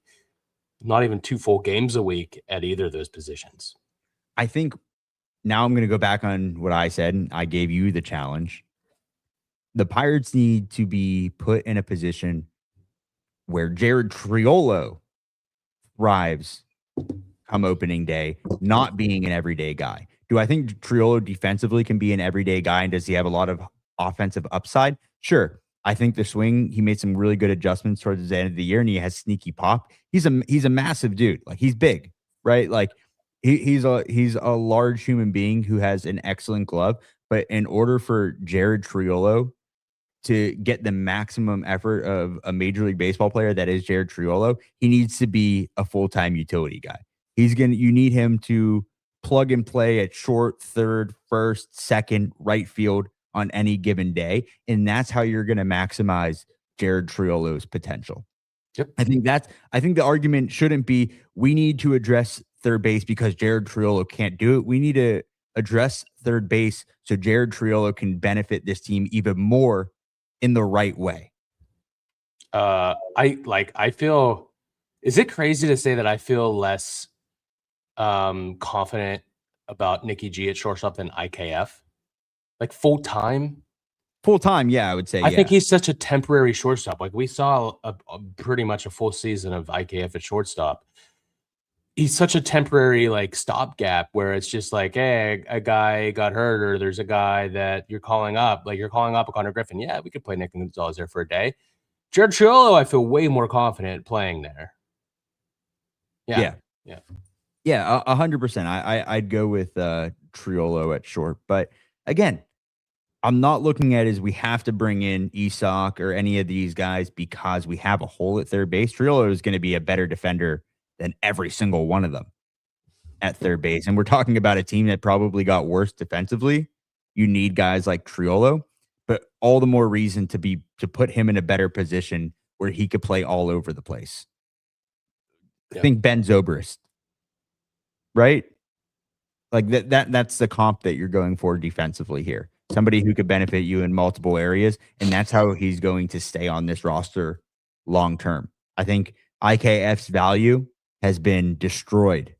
[SPEAKER 2] not even 2 full games a week at either of those positions.
[SPEAKER 3] I think now I'm going to go back on what I said, and I gave you the challenge. The Pirates need to be put in a position where Jared Triolo thrives come opening day, not being an everyday guy. Do I think Triolo defensively can be an everyday guy, and does he have a lot of offensive upside? Sure. I think the swing, he made some really good adjustments towards the end of the year, and he has sneaky pop. He's a massive dude. Like, he's big, right? Like, he's a large human being who has an excellent glove. But in order for Jared Triolo to get the maximum effort of a Major League Baseball player that is Jared Triolo, he needs to be a full-time utility guy. You need him to plug and play at short, third, first, second, right field on any given day. And that's how you're going to maximize Jared Triolo's potential.
[SPEAKER 2] Yep.
[SPEAKER 3] I think the argument shouldn't be we need to address third base because Jared Triolo can't do it. We need to address third base so Jared Triolo can benefit this team even more in the right way.
[SPEAKER 2] I feel, is it crazy to say that I feel less confident about Nikki G at shortstop than IKF? Like full time,
[SPEAKER 3] yeah, I would say.
[SPEAKER 2] I think he's such a temporary shortstop. Like we saw a pretty much a full season of IKF at shortstop. He's such a temporary like stopgap where it's just like, hey, a guy got hurt, or there's a guy that you're calling up. Like you're calling up a Connor Griffin. Yeah, we could play Nick Gonzalez there for a day. Jared Triolo, I feel way more confident playing there.
[SPEAKER 3] Yeah, 100%. I'd go with Triolo at short, but again, I'm not looking at it as we have to bring in Isak or any of these guys because we have a hole at third base. Triolo is going to be a better defender than every single one of them at third base. And we're talking about a team that probably got worse defensively. You need guys like Triolo, but all the more reason to put him in a better position where he could play all over the place.
[SPEAKER 2] Yeah.
[SPEAKER 3] Think Ben Zobrist, right? Like that's the comp that you're going for defensively here. Somebody who could benefit you in multiple areas, and that's how he's going to stay on this roster long term. I think IKF's value has been destroyed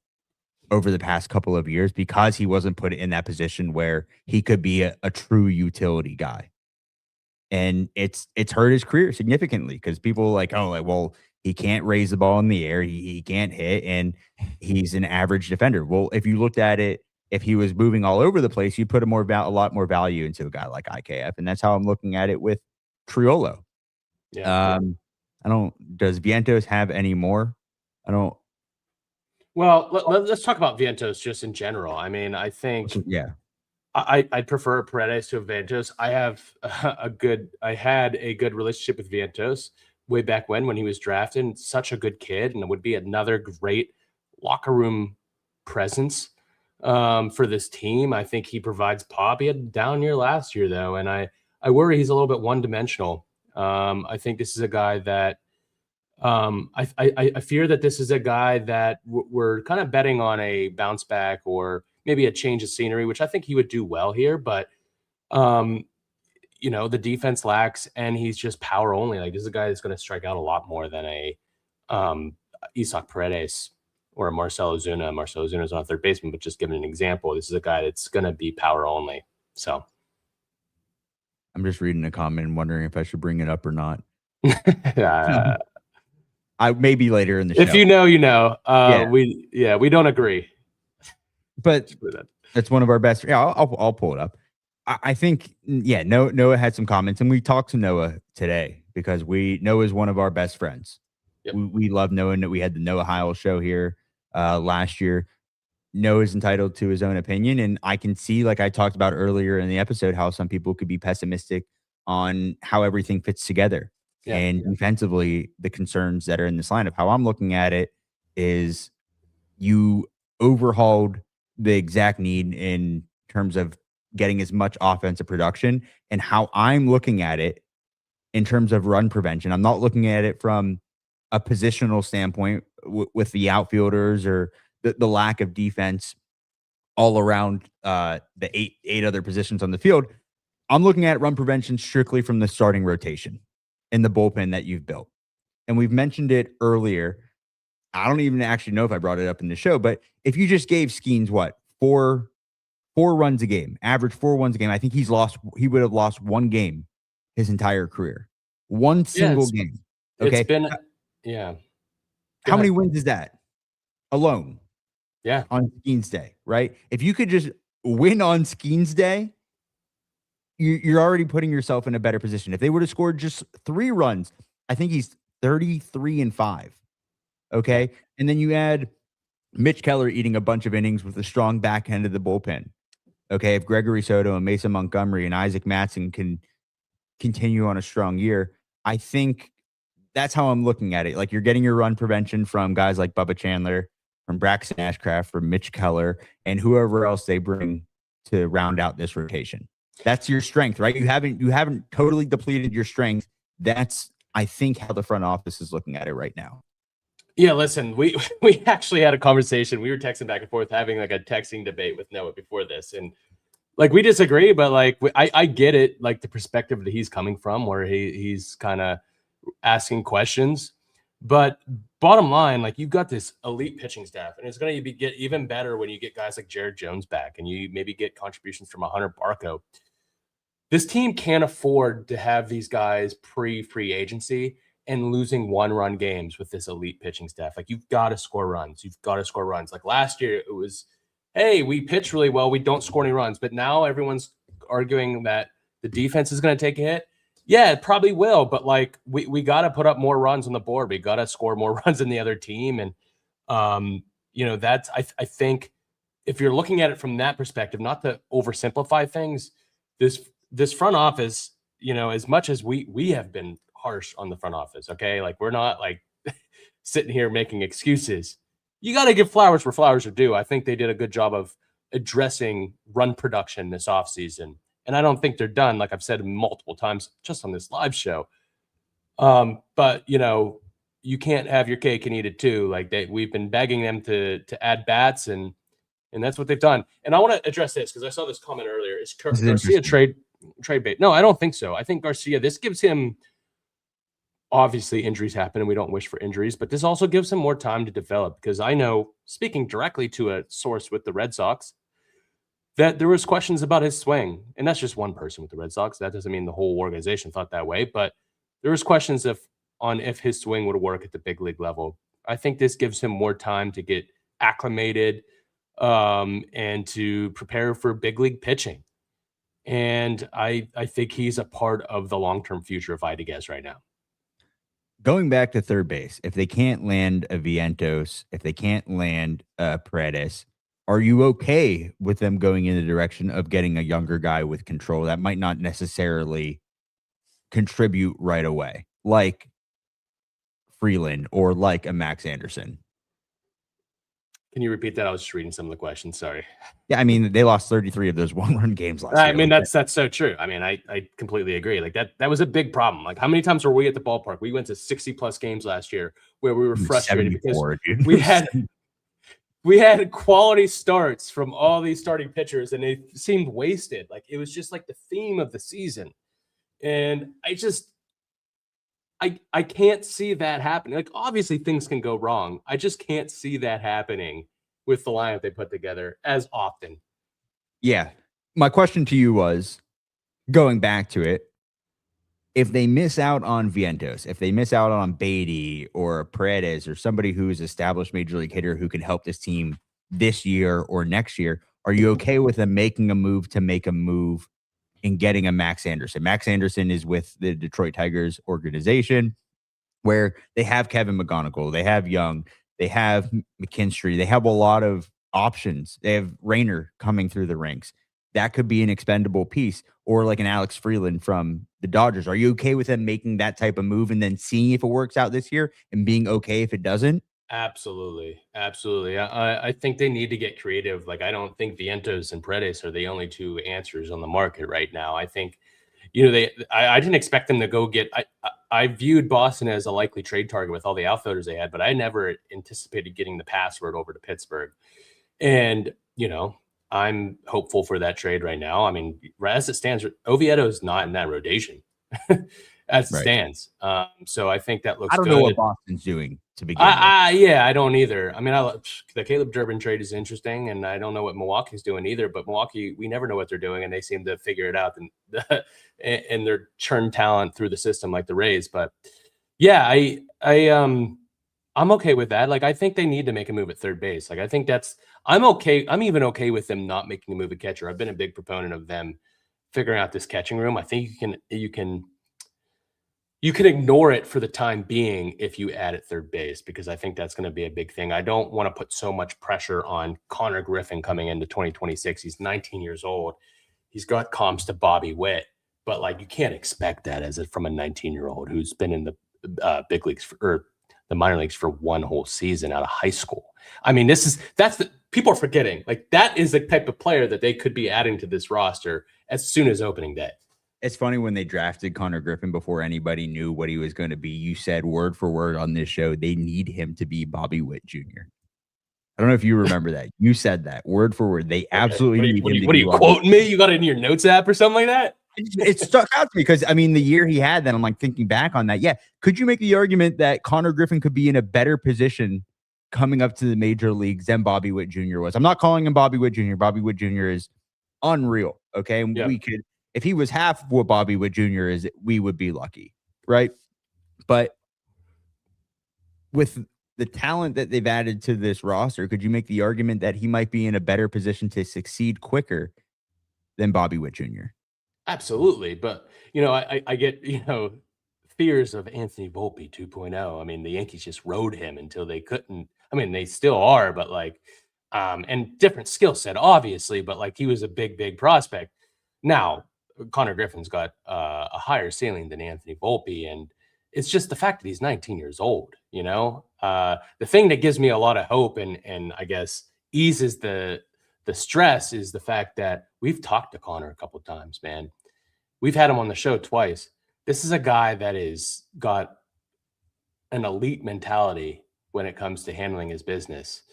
[SPEAKER 3] over the past couple of years because he wasn't put in that position where he could be a true utility guy. And it's hurt his career significantly because people are like, well, he can't raise the ball in the air. He can't hit, and he's an average defender. Well, if you looked at it, if he was moving all over the place, you put a lot more value into a guy like IKF. And that's how I'm looking at it with Triolo.
[SPEAKER 2] Yeah.
[SPEAKER 3] Does Vientos have any more? I don't.
[SPEAKER 2] Well, let's talk about Vientos just in general. I mean, I think I'd prefer Paredes to Vientos. I had a good relationship with Vientos way back when he was drafted. Such a good kid, and it would be another great locker room presence for this team. I think he provides pop. He had a down year last year, though, and I worry he's a little bit one-dimensional. I think this is a guy that I fear that this is a guy that we're kind of betting on a bounce back or maybe a change of scenery, which I think he would do well here. But, the defense lacks, and he's just power only. Like, this is a guy that's going to strike out a lot more than a Isak Paredes or a Marcell Ozuna. Marcell Ozuna is not a third baseman, but just giving an example, this is a guy that's going to be power only. So
[SPEAKER 3] I'm just reading a comment and wondering if I should bring it up or not. I maybe later in the show.
[SPEAKER 2] If you know, you know. We don't agree.
[SPEAKER 3] But that's one of our best. Yeah, I'll pull it up. I think Noah had some comments, and we talked to Noah today because Noah is one of our best friends.
[SPEAKER 2] Yep.
[SPEAKER 3] We love knowing that we had the Noah Heil show here last year. Noah's entitled to his own opinion, and I can see, like I talked about earlier in the episode, how some people could be pessimistic on how everything fits together. Yeah. And defensively, the concerns that are in this lineup. How I'm looking at it is you overhauled the exact need in terms of getting as much offensive production, and how I'm looking at it in terms of run prevention. I'm not looking at it from a positional standpoint with the outfielders or the lack of defense all around the eight other positions on the field. I'm looking at run prevention strictly from the starting rotation in the bullpen that you've built. And we've mentioned it earlier. I don't even actually know if I brought it up in the show, but if you just gave Skeens four runs a game, average 4 runs a game, I think he would have lost one game his entire career. One single game. Okay.
[SPEAKER 2] It's been
[SPEAKER 3] How many wins is that alone?
[SPEAKER 2] Yeah.
[SPEAKER 3] On Skeens Day, right? If you could just win on Skeens Day, you're already putting yourself in a better position. If they would have scored just 3 runs, I think he's 33-5. Okay. And then you add Mitch Keller eating a bunch of innings with a strong back end of the bullpen. Okay. If Gregory Soto and Mason Montgomery and Isaac Matson can continue on a strong year, I think that's how I'm looking at it. Like, you're getting your run prevention from guys like Bubba Chandler from Braxton Ashcraft, from Mitch Keller, and whoever else they bring to round out this rotation. That's your strength, right? You haven't totally depleted your strength. That's, I think, how the front office is looking at it right now.
[SPEAKER 2] Yeah, listen, we actually had a conversation. We were texting back and forth, having like a texting debate with Noah before this, and like we disagree, but like I get it, like the perspective that he's coming from, where he's kind of asking questions. But bottom line, like you've got this elite pitching staff, and it's going to get even better when you get guys like Jared Jones back, and you maybe get contributions from a Hunter Barco. This team can't afford to have these guys pre-free agency and losing one-run games with this elite pitching staff. Like you've got to score runs. You've got to score runs. Like last year, it was, hey, we pitch really well. We don't score any runs. But now everyone's arguing that the defense is going to take a hit. Yeah, it probably will. But like we got to put up more runs on the board. We got to score more runs than the other team. And that's I think if you're looking at it from that perspective, not to oversimplify things, this front office, as much as we have been harsh on the front office, okay, like we're not like sitting here making excuses. You got to give flowers where flowers are due. I think they did a good job of addressing run production this offseason, and I don't think they're done, like I've said multiple times just on this live show. But you can't have your cake and eat it too. Like we've been begging them to add bats, and that's what they've done. And I want to address this because I saw this comment earlier. Is Garcia trade bait? No, I don't think so. I think Garcia, this gives him, obviously injuries happen and we don't wish for injuries, but this also gives him more time to develop, because I know, speaking directly to a source with the Red Sox, that there was questions about his swing. And that's just one person with the Red Sox. That doesn't mean the whole organization thought that way, but there was questions if his swing would work at the big league level. I think this gives him more time to get acclimated and to prepare for big league pitching. And I think he's a part of the long-term future, if I had to guess right now.
[SPEAKER 3] Going back to third base, if they can't land a Vientos, if they can't land a Paredes, are you okay with them going in the direction of getting a younger guy with control that might not necessarily contribute right away, like Freeland or like a Max Anderson?
[SPEAKER 2] Can you repeat that? I was just reading some of the questions. Sorry.
[SPEAKER 3] Yeah, I mean, they lost 33 of those one-run games last year.
[SPEAKER 2] I mean, that's so true. I mean, I completely agree. Like that was a big problem. Like how many times were we at the ballpark? We went to 60+ games last year where we were frustrated because we had quality starts from all these starting pitchers and they seemed wasted. Like it was just like the theme of the season. And I can't see that happening. Like obviously things can go wrong. I just can't see that happening with the lineup they put together as often.
[SPEAKER 3] Yeah. My question to you was, going back to it, if they miss out on Vientos, if they miss out on Beatty or Paredes or somebody who's established major league hitter who can help this team this year or next year, are you okay with them making a move to make a move in getting a Max Anderson? Max Anderson is with the Detroit Tigers organization where they have Kevin McGonigal, they have Young, they have McKinstry, they have a lot of options. They have Rayner coming through the ranks. That could be an expendable piece, or like an Alex Freeland from the Dodgers. Are you okay with them making that type of move and then seeing if it works out this year and being okay if it doesn't?
[SPEAKER 2] Absolutely. Absolutely. I think they need to get creative. Like, I don't think Vientos and Paredes are the only two answers on the market right now. I think, I didn't expect them to go get, I viewed Boston as a likely trade target with all the outfielders they had, but I never anticipated getting the password over to Pittsburgh. And, I'm hopeful for that trade right now. I mean, as it stands, Oviedo is not in that rotation as it stands. So I think that looks good.
[SPEAKER 3] I don't know what Boston's doing to begin with.
[SPEAKER 2] Yeah, I don't either. I mean, the Caleb Durbin trade is interesting, and I don't know what Milwaukee's doing either. But Milwaukee, we never know what they're doing, and they seem to figure it out and they're churn talent through the system like the Rays. But yeah, I'm okay with that. Like, I think they need to make a move at third base. Like, I think I'm okay. I'm even okay with them not making a move at catcher. I've been a big proponent of them figuring out this catching room. I think you can ignore it for the time being if you add at third base, because I think that's going to be a big thing. I don't want to put so much pressure on Connor Griffin coming into 2026. He's 19 years old. He's got comps to Bobby Witt, but like, you can't expect that from a 19-year-old who's been in the big leagues or the minor leagues for one whole season out of high school. I mean, that's the people are forgetting. Like, that is the type of player that they could be adding to this roster as soon as opening day.
[SPEAKER 3] It's funny, when they drafted Connor Griffin before anybody knew what he was going to be, you said word for word on this show, they need him to be Bobby Witt Jr. I don't know if you remember that. You said that word for word. They absolutely need him.
[SPEAKER 2] What are you quoting me? You got it in your notes app or something like that?
[SPEAKER 3] It stuck out to me because, I mean, the year he had, then I'm like thinking back on that. Yeah. Could you make the argument that Connor Griffin could be in a better position coming up to the major leagues than Bobby Witt Jr. was? I'm not calling him Bobby Witt Jr. Bobby Witt Jr. is unreal. Okay. And we could, if he was half of what Bobby Witt Jr. is, we would be lucky. Right. But with the talent that they've added to this roster, could you make the argument that he might be in a better position to succeed quicker than Bobby Witt Jr.?
[SPEAKER 2] Absolutely. But, I get, fears of Anthony Volpe 2.0. I mean, the Yankees just rode him until they couldn't. I mean, they still are, but and different skill set, obviously, but he was a big prospect. Now, Connor Griffin's got a higher ceiling than Anthony Volpe, and it's just the fact that he's 19 years old, the thing that gives me a lot of hope and I guess eases the stress is the fact that we've talked to Connor a couple of times, man. We've had him on the show twice. This is a guy that is got an elite mentality when it comes to handling his business.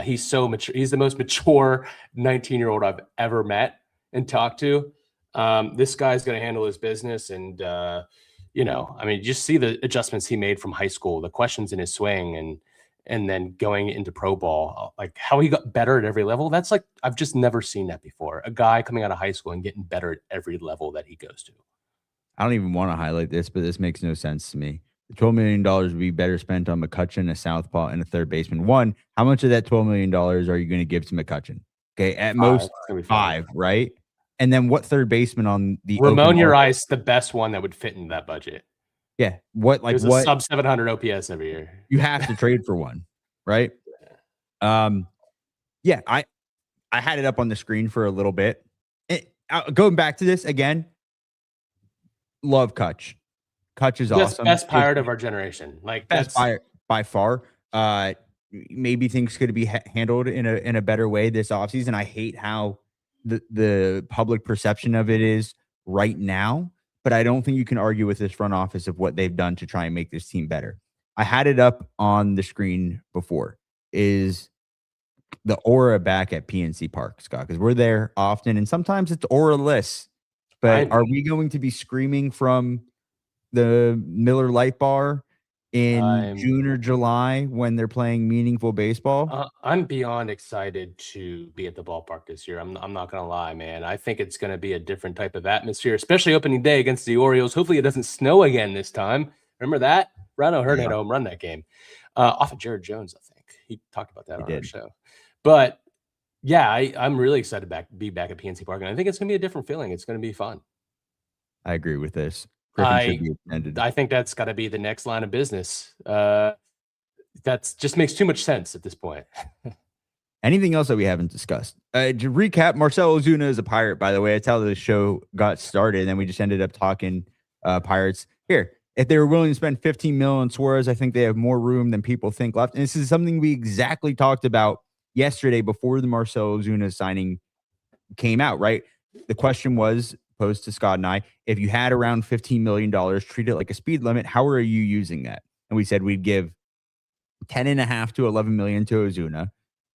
[SPEAKER 2] He's so mature. He's the most mature 19-year-old I've ever met and talked to. This guy's going to handle his business. And, just see the adjustments he made from high school, the questions in his swing and then going into pro ball, how he got better at every level. That's I've just never seen that before. A guy coming out of high school and getting better at every level that he goes to.
[SPEAKER 3] I don't even want to highlight this, but this makes no sense to me. The $12 million would be better spent on McCutchen, a southpaw, and a third baseman. One, how much of that $12 million are you going to give to McCutchen? Okay, at most five, right? And then what third baseman on the
[SPEAKER 2] Ramon Urias, the best one that would fit in that budget.
[SPEAKER 3] Yeah, what
[SPEAKER 2] There's a sub 700 OPS every year.
[SPEAKER 3] You have to trade for one, right? Yeah, I had it up on the screen for a little bit. Going back to this again. Love Kutch. Kutch is awesome.
[SPEAKER 2] Best pirate of our generation.
[SPEAKER 3] Best by far. Maybe things could be handled in a better way this offseason. I hate how the public perception of it is right now, but I don't think you can argue with this front office of what they've done to try and make this team better. I had it up on the screen before. Is the aura back at PNC Park, Scott? Because we're there often, and sometimes it's aura-less. But are we going to be screaming from the Miller Lite Bar in June or July when they're playing meaningful baseball?
[SPEAKER 2] I'm beyond excited to be at the ballpark this year. I'm not going to lie, man. I think it's going to be a different type of atmosphere, especially opening day against the Orioles. Hopefully it doesn't snow again this time. Remember that? Rano Hearn had a home run that game off of Jared Jones, I think. He talked about that on our show. But yeah, I'm really excited to be back at PNC Park, and I think it's going to be a different feeling. It's going to be fun.
[SPEAKER 3] I agree with this.
[SPEAKER 2] I think that's got to be the next line of business. That just makes too much sense at this point.
[SPEAKER 3] Anything else that we haven't discussed? To recap, Marcell Ozuna is a Pirate, by the way. That's how the show got started, and then we just ended up talking Pirates. Here, if they were willing to spend $15 million on Suarez, I think they have more room than people think left. And this is something we exactly talked about yesterday before the Marcell Ozuna signing came out, right? The question was posed to Scott and I, if you had around $15 million, treat it like a speed limit, how are you using that? And we said we'd give 10.5 to 11 million to Ozuna.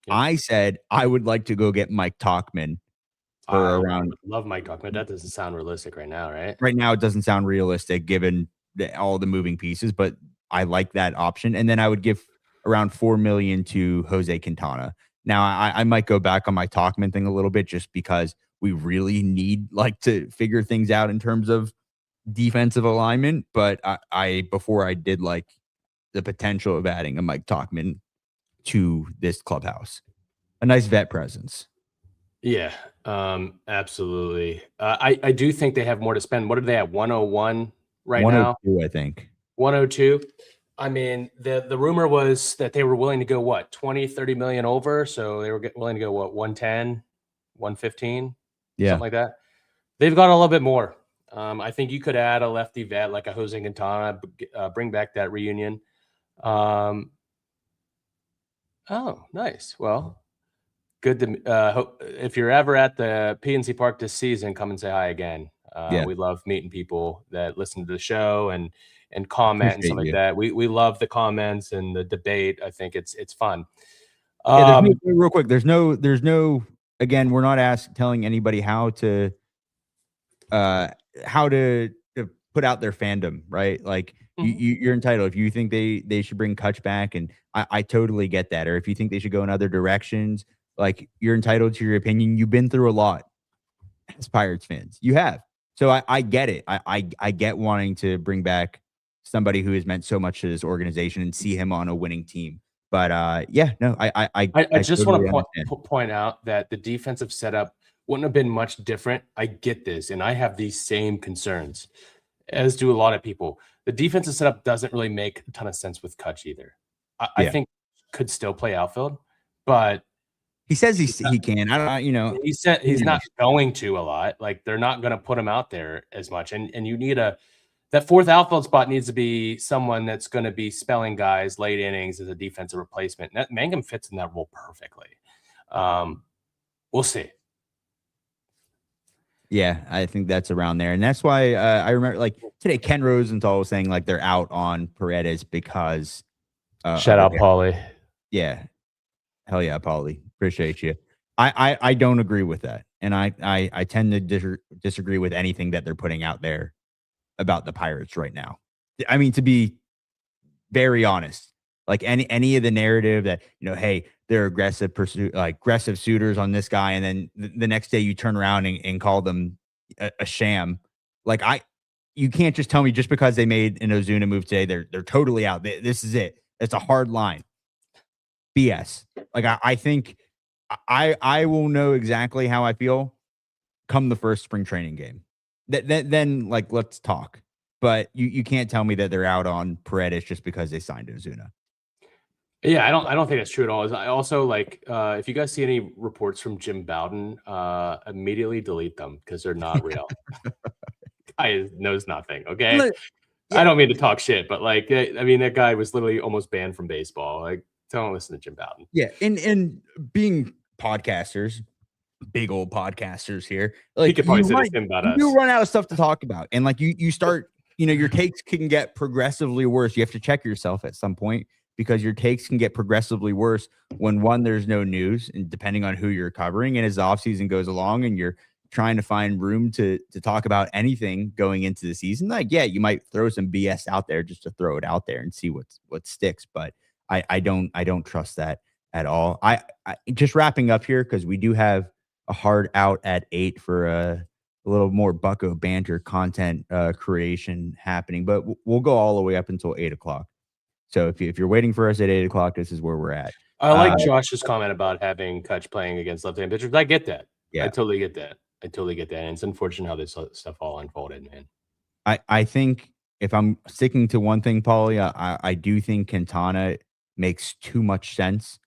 [SPEAKER 3] Yeah. I said I would like to go get Mike Tauchman for around.
[SPEAKER 2] Love Mike Tauchman. That doesn't sound realistic right now, right?
[SPEAKER 3] Right now, it doesn't sound realistic given all the moving pieces, but I like that option. And then I would give around $4 million to Jose Quintana. Now, I might go back on my Tauchman thing a little bit just because we really need to figure things out in terms of defensive alignment. But before I did like the potential of adding a Mike Tauchman to this clubhouse. A nice vet presence.
[SPEAKER 2] Yeah, absolutely. I do think they have more to spend. What are they at? 101 right now?
[SPEAKER 3] 102, I think.
[SPEAKER 2] 102. I mean, the rumor was that they were willing to go, 20-30 million over. So they were willing to go, 110, 115, something like that. They've got a little bit more. I think you could add a lefty vet like a Jose Quintana, bring back that reunion. Oh, nice. Well, good to if you're ever at the PNC Park this season, come and say hi again.
[SPEAKER 3] Yeah.
[SPEAKER 2] We love meeting people that listen to the show and comment and stuff
[SPEAKER 3] Appreciate
[SPEAKER 2] like
[SPEAKER 3] you.
[SPEAKER 2] that. We love the comments and the debate. I think it's fun.
[SPEAKER 3] Yeah, there's no, real quick. There's no. Again, we're not telling anybody how to put out their fandom, right? Like you're entitled. If you think they should bring Kutch back, and I totally get that. Or if you think they should go in other directions, like you're entitled to your opinion. You've been through a lot as Pirates fans. You have. So I get it. I get wanting to bring back somebody who has meant so much to this organization and see him on a winning team. But yeah, no, I
[SPEAKER 2] just
[SPEAKER 3] totally
[SPEAKER 2] want to
[SPEAKER 3] understand.
[SPEAKER 2] point out that the defensive setup wouldn't have been much different. I get this, and I have these same concerns, as do a lot of people. The defensive setup doesn't really make a ton of sense with Kutch either. I think could still play outfield, but
[SPEAKER 3] he says he can. I don't,
[SPEAKER 2] he said he's not going to a lot. Like they're not going to put him out there as much, and you need that fourth outfield spot needs to be someone that's going to be spelling guys late innings as a defensive replacement. That Mangum fits in that role perfectly. We'll see.
[SPEAKER 3] Yeah, I think that's around there. And that's why I remember like today, Ken Rosenthal was saying like they're out on Paredes because
[SPEAKER 2] shout out Paulie.
[SPEAKER 3] Yeah. Hell yeah, Paulie. Appreciate you. I don't agree with that. And I tend to disagree with anything that they're putting out there about the Pirates right now. I mean, to be very honest, like any of the narrative that, hey, they're aggressive suitors on this guy. And then the next day you turn around and call them a sham. Like you can't just tell me just because they made an Ozuna move today, they're totally out. This is it. It's a hard line. BS. Like I think I will know exactly how I feel come the first spring training game. Then like, let's talk. But you can't tell me that they're out on Paredes just because they signed Ozuna.
[SPEAKER 2] Yeah, I don't think that's true at all. I also like if you guys see any reports from Jim Bowden, immediately delete them because they're not real. Guy knows nothing. Okay, I don't mean to talk shit, but like, I mean, that guy was literally almost banned from baseball. Like, don't listen to Jim Bowden.
[SPEAKER 3] Yeah, and being podcasters, big old podcasters here, like
[SPEAKER 2] he could probably say the same about us.
[SPEAKER 3] You run out of stuff to talk about, and like you start, your takes can get progressively worse. You have to check yourself at some point because your takes can get progressively worse when there's no news, and depending on who you're covering, and as the offseason goes along, and you're trying to find room to talk about anything going into the season, like yeah, you might throw some BS out there just to throw it out there and see what sticks, but I don't trust that at all. I just wrapping up here because we do have a hard out at 8 for a little more Bucko banter content creation happening, but we'll go all the way up until 8 o'clock. So if you're waiting for us at 8 o'clock, this is where we're at.
[SPEAKER 2] I like Josh's comment about having Kutch playing against left-handed pitchers. I get that. Yeah, I totally get that. And it's unfortunate how this stuff all unfolded, man.
[SPEAKER 3] I think if I'm sticking to one thing, Paulie, I do think Quintana makes too much sense,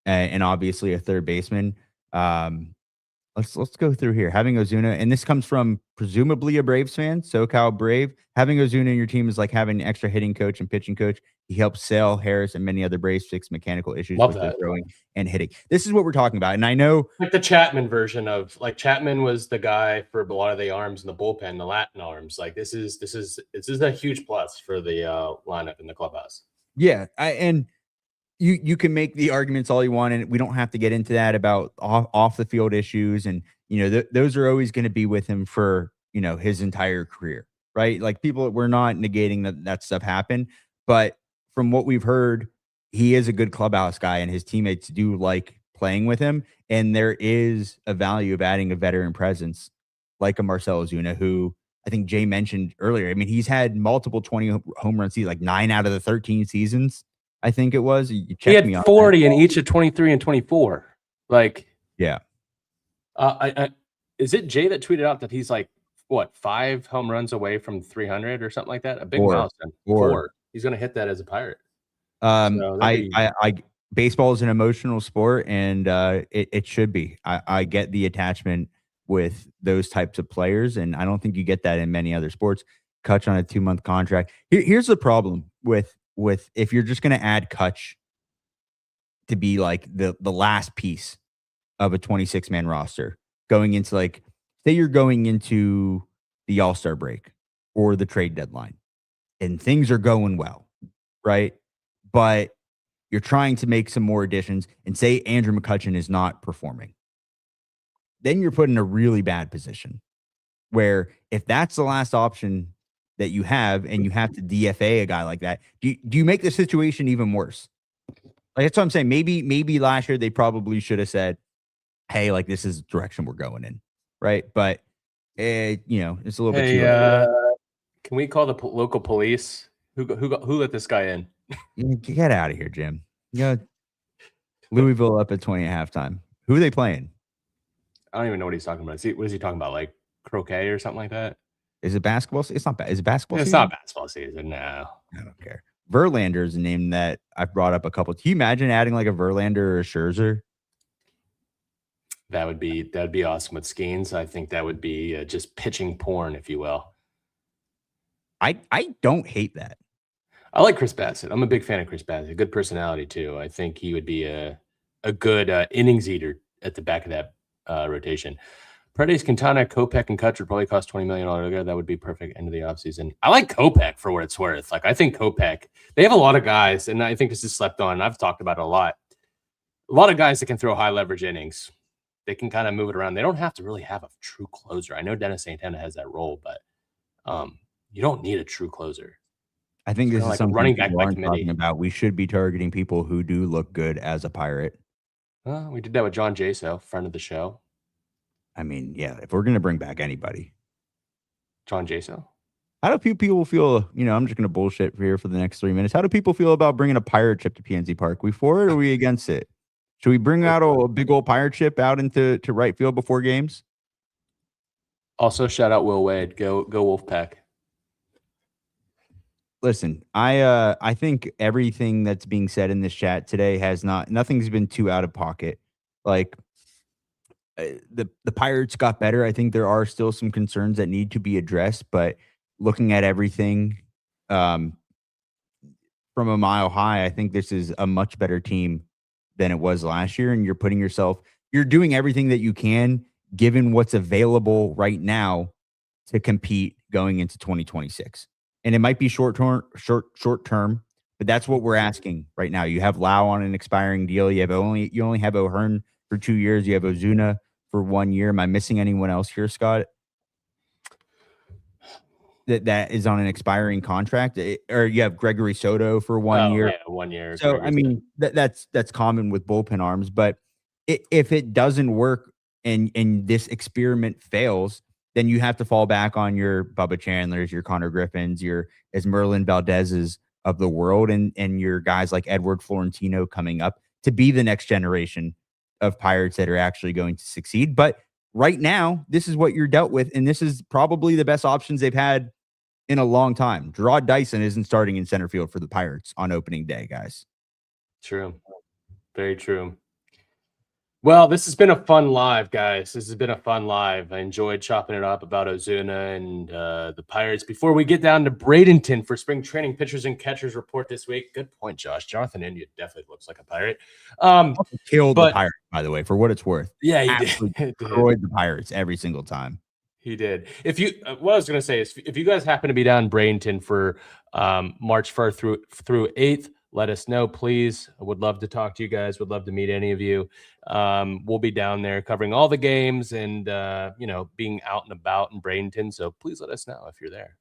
[SPEAKER 3] and obviously a third baseman. Let's go through here. Having Ozuna, and this comes from presumably a Braves fan, SoCal Brave. Having Ozuna in your team is like having an extra hitting coach and pitching coach. He helps Sale, Harris, and many other Braves fix mechanical issues with their throwing and hitting. This is what we're talking about, and I know
[SPEAKER 2] like the Chapman version of like Chapman was the guy for a lot of the arms in the bullpen, the Latin arms. Like this is a huge plus for the lineup in the clubhouse.
[SPEAKER 3] Yeah, and you can make the arguments all you want, and we don't have to get into that about off the field issues, and those are always going to be with him for his entire career, right? Like we're not negating that stuff happened, but from what we've heard, he is a good clubhouse guy, and his teammates do like playing with him, and there is a value of adding a veteran presence like a Marcell Ozuna, who I think Jay mentioned earlier. I mean, he's had multiple 20 home run seasons, like 9 out of the 13 seasons. I think it was. You
[SPEAKER 2] he had 40 in each of 23 and 24. Like,
[SPEAKER 3] yeah.
[SPEAKER 2] Is it Jay that tweeted out that he's like, what, 5 home runs away from 300 or something like that? A big milestone. 4. He's going to hit that as a Pirate.
[SPEAKER 3] Baseball is an emotional sport, and it should be. I get the attachment with those types of players, and I don't think you get that in many other sports. Kutch on a 2-month contract. Here's the problem with with if you're just going to add Kutch to be like the last piece of a 26-man roster going into like, say you're going into the All-Star break or the trade deadline and things are going well, right? But you're trying to make some more additions and say Andrew McCutchen is not performing. Then you're put in a really bad position where if that's the last option that you have and you have to DFA a guy like that, do you make the situation even worse? Like, that's what I'm saying. Maybe last year they probably should have said, hey, like this is the direction we're going in, right? But it's a little bit too late.
[SPEAKER 2] Can we call the local police? Who let this guy in?
[SPEAKER 3] Get out of here, Jim. You got Louisville up at 20 at halftime. Who are they playing?
[SPEAKER 2] I don't even know what he's talking about. What is he talking about? Like croquet or something like that?
[SPEAKER 3] Is it basketball? It's not bad. Is it basketball
[SPEAKER 2] It's
[SPEAKER 3] season?
[SPEAKER 2] not basketball season. No.
[SPEAKER 3] I don't care. Verlander is a name that I've brought up a couple. Can you imagine adding like a Verlander or a Scherzer?
[SPEAKER 2] That'd be awesome with Skeens. I think that would be just pitching porn, if you will.
[SPEAKER 3] I don't hate that.
[SPEAKER 2] I like Chris Bassett. I'm a big fan of Chris Bassett. Good personality too. I think he would be a good innings eater at the back of that rotation. Paredes, Quintana, Kopech, and Kutch would probably cost $20 million together. That would be perfect end of the offseason. I like Kopech for what it's worth. Like, I think Kopech, they have a lot of guys, and I think this is slept on. I've talked about it a lot. A lot of guys that can throw high leverage innings. They can kind of move it around. They don't have to really have a true closer. I know Dennis Santana has that role, but you don't need a true closer.
[SPEAKER 3] I think this is
[SPEAKER 2] like
[SPEAKER 3] something
[SPEAKER 2] running back
[SPEAKER 3] people
[SPEAKER 2] by
[SPEAKER 3] aren't
[SPEAKER 2] committee.
[SPEAKER 3] talking about. We should be targeting people who do look good as a Pirate.
[SPEAKER 2] We did that with John Jaso, friend of the show.
[SPEAKER 3] I mean, yeah, if we're going to bring back anybody.
[SPEAKER 2] John Jaso.
[SPEAKER 3] How do people feel? I'm just going to bullshit here for the next 3 minutes. How do people feel about bringing a pirate ship to PNC Park? We for it or we against it? Should we bring out a big old pirate ship out into right field before games?
[SPEAKER 2] Also, shout out Will Wade. Go Wolfpack.
[SPEAKER 3] Listen, I think everything that's being said in this chat today nothing's been too out of pocket. Like the Pirates got better. I think there are still some concerns that need to be addressed, but looking at everything from a mile high, I think this is a much better team than it was last year. And you're doing everything that you can given what's available right now to compete going into 2026. And it might be short term, but that's what we're asking right now. You have Lau on an expiring deal. You only have O'Hearn for 2 years. You have Ozuna for 1 year. Am I missing anyone else here, Scott? That is on an expiring contract, or you have Gregory Soto for 1 year.
[SPEAKER 2] Yeah, 1 year.
[SPEAKER 3] So
[SPEAKER 2] Gregory
[SPEAKER 3] I mean that's common with bullpen arms, but if it doesn't work and this experiment fails, then you have to fall back on your Bubba Chandlers, your Connor Griffins, your Merlin Valdez's of the world, and your guys like Edward Florentino coming up to be the next generation of Pirates that are actually going to succeed. But right now, this is what you're dealt with, and this is probably the best options they've had in a long time. Gerard Dyson isn't starting in center field for the Pirates on opening day, guys.
[SPEAKER 2] True. Very true. Well, this has been a fun live, guys. This has been a fun live. I enjoyed chopping it up about Ozuna and the Pirates. Before we get down to Bradenton for spring training pitchers and catchers report this week. Good point, Josh. Jonathan India definitely looks like a Pirate.
[SPEAKER 3] Killed the Pirates, by the way, for what it's worth.
[SPEAKER 2] Yeah, he
[SPEAKER 3] did. Destroyed the Pirates every single time.
[SPEAKER 2] He did. If you, what I was going to say is, if you guys happen to be down in Bradenton for March 1st through 8th, let us know, please. I would love to talk to you guys. Would love to meet any of you. We'll be down there covering all the games and, being out and about in Bradenton. So please let us know if you're there.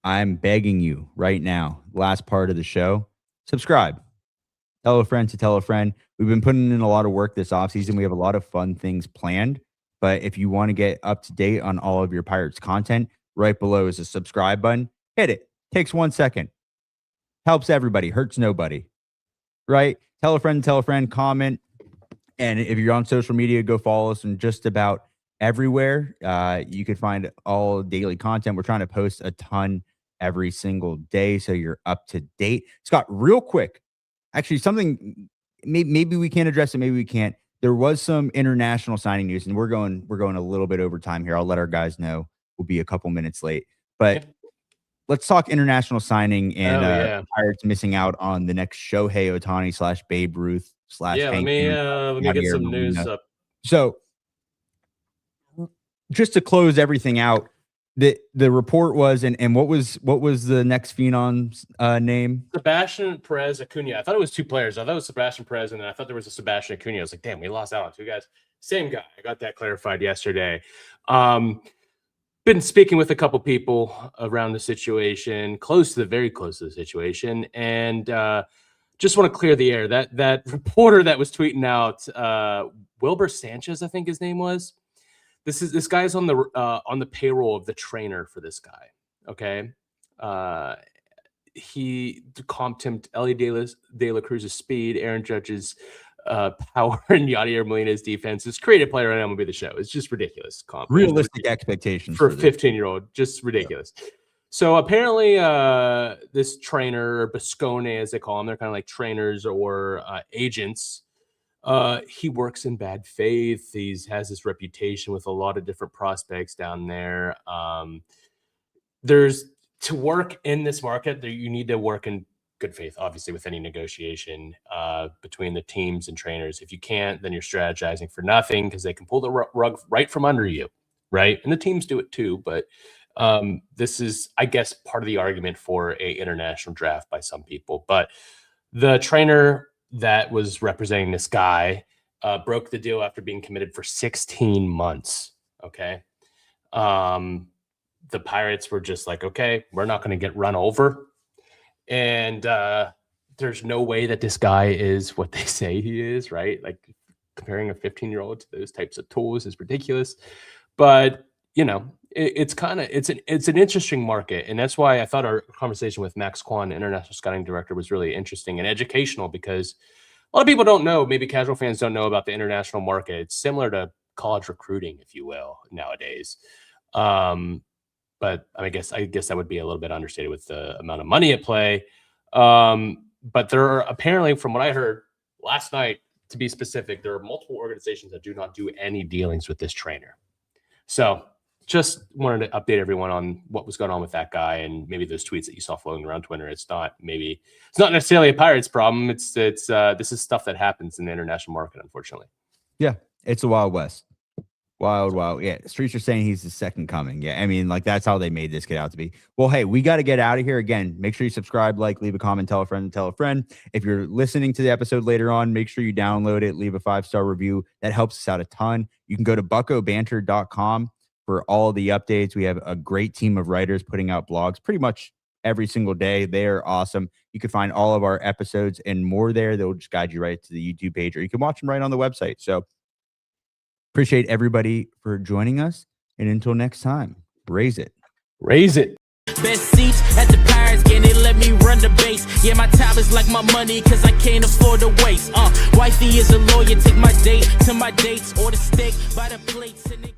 [SPEAKER 3] I'm begging you right now, last part of the show, subscribe. Tell a friend to tell a friend. We've been putting in a lot of work this offseason. We have a lot of fun things planned. But if you want to get up to date on all of your Pirates content, right below is a subscribe button. Hit it. Takes 1 second. Helps everybody. Hurts nobody. Right? Tell a friend, comment. And if you're on social media, go follow us on just about everywhere. You can find all daily content. We're trying to post a ton every single day, so you're up to date. Scott, real quick. Actually, something, maybe we can address it, maybe we can't. There was some international signing news, and we're going a little bit over time here. I'll let our guys know. We'll be a couple minutes late. But let's talk international signing and
[SPEAKER 2] yeah.
[SPEAKER 3] Pirates missing out on the next Shohei Ohtani / Babe Ruth /
[SPEAKER 2] Yeah,
[SPEAKER 3] Hank
[SPEAKER 2] let me get some news up.
[SPEAKER 3] So just to close everything out, the report was, and what was the next Phenoms name?
[SPEAKER 2] Sebastian Perez Acuna. I thought it was two players. I thought it was Sebastian Perez, and then I thought there was a Sebastian Acuna. I was like, damn, we lost out on two guys. Same guy. I got that clarified yesterday. Been speaking with a couple people around the situation, very close to the situation, and just want to clear the air. That reporter that was tweeting out, Wilbur Sanchez, I think his name was. This guy's on the payroll of the trainer for this guy. Okay, he comped him to Ellie De La Cruz's speed, Aaron Judge's power, and Yadier Molina's defense. This creative player on MLB The Show. It's just ridiculous.
[SPEAKER 3] Realistic expectations
[SPEAKER 2] for a 15-year-old, just ridiculous. Yeah. So apparently, this trainer, or Biscone as they call them, they're kind of like trainers or agents. He works in bad faith. He has this reputation with a lot of different prospects down there. To work in this market, you need to work in good faith, obviously, with any negotiation between the teams and trainers. If you can't, then you're strategizing for nothing, because they can pull the rug right from under you, right? And the teams do it too, but this is, I guess, part of the argument for a international draft by some people. But the trainer that was representing this guy broke the deal after being committed for 16 months. Okay. The Pirates were just like, okay, we're not going to get run over. And there's no way that this guy is what they say he is, right? Like, comparing a 15-year-old to those types of tools is ridiculous. But, you know, it's an interesting market. And that's why I thought our conversation with Max Kwan, international scouting director, was really interesting and educational, because a lot of people don't know, maybe casual fans don't know about the international market. It's similar to college recruiting, if you will, nowadays. But I guess that would be a little bit understated with the amount of money at play. But there are apparently, from what I heard last night, to be specific, there are multiple organizations that do not do any dealings with this trainer. So just wanted to update everyone on what was going on with that guy, and maybe those tweets that you saw floating around Twitter. It's not necessarily a Pirates problem. This is stuff that happens in the international market, unfortunately.
[SPEAKER 3] Yeah, it's a Wild West. Wild. Yeah, streets are saying he's the second coming. Yeah, I mean, like, that's how they made this kid out to be. Well, hey, we got to get out of here. Again, make sure you subscribe, leave a comment, tell a friend, tell a friend. If you're listening to the episode later on, make sure you download it, leave a 5-star review. That helps us out a ton. You can go to buckobanter.com for all the updates. We have a great team of writers putting out blogs pretty much every single day. They are awesome. You can find all of our episodes and more there. They'll just guide you right to the YouTube page, or you can watch them right on the website. So appreciate everybody for joining us. And until next time, raise it.
[SPEAKER 2] Raise it.
[SPEAKER 1] Best seats at the Pirates game, they let me run the base. Yeah, my time is like my money, cause I can't afford to waste. Wifey is a lawyer, take my date to my dates, or the steak by the plates. And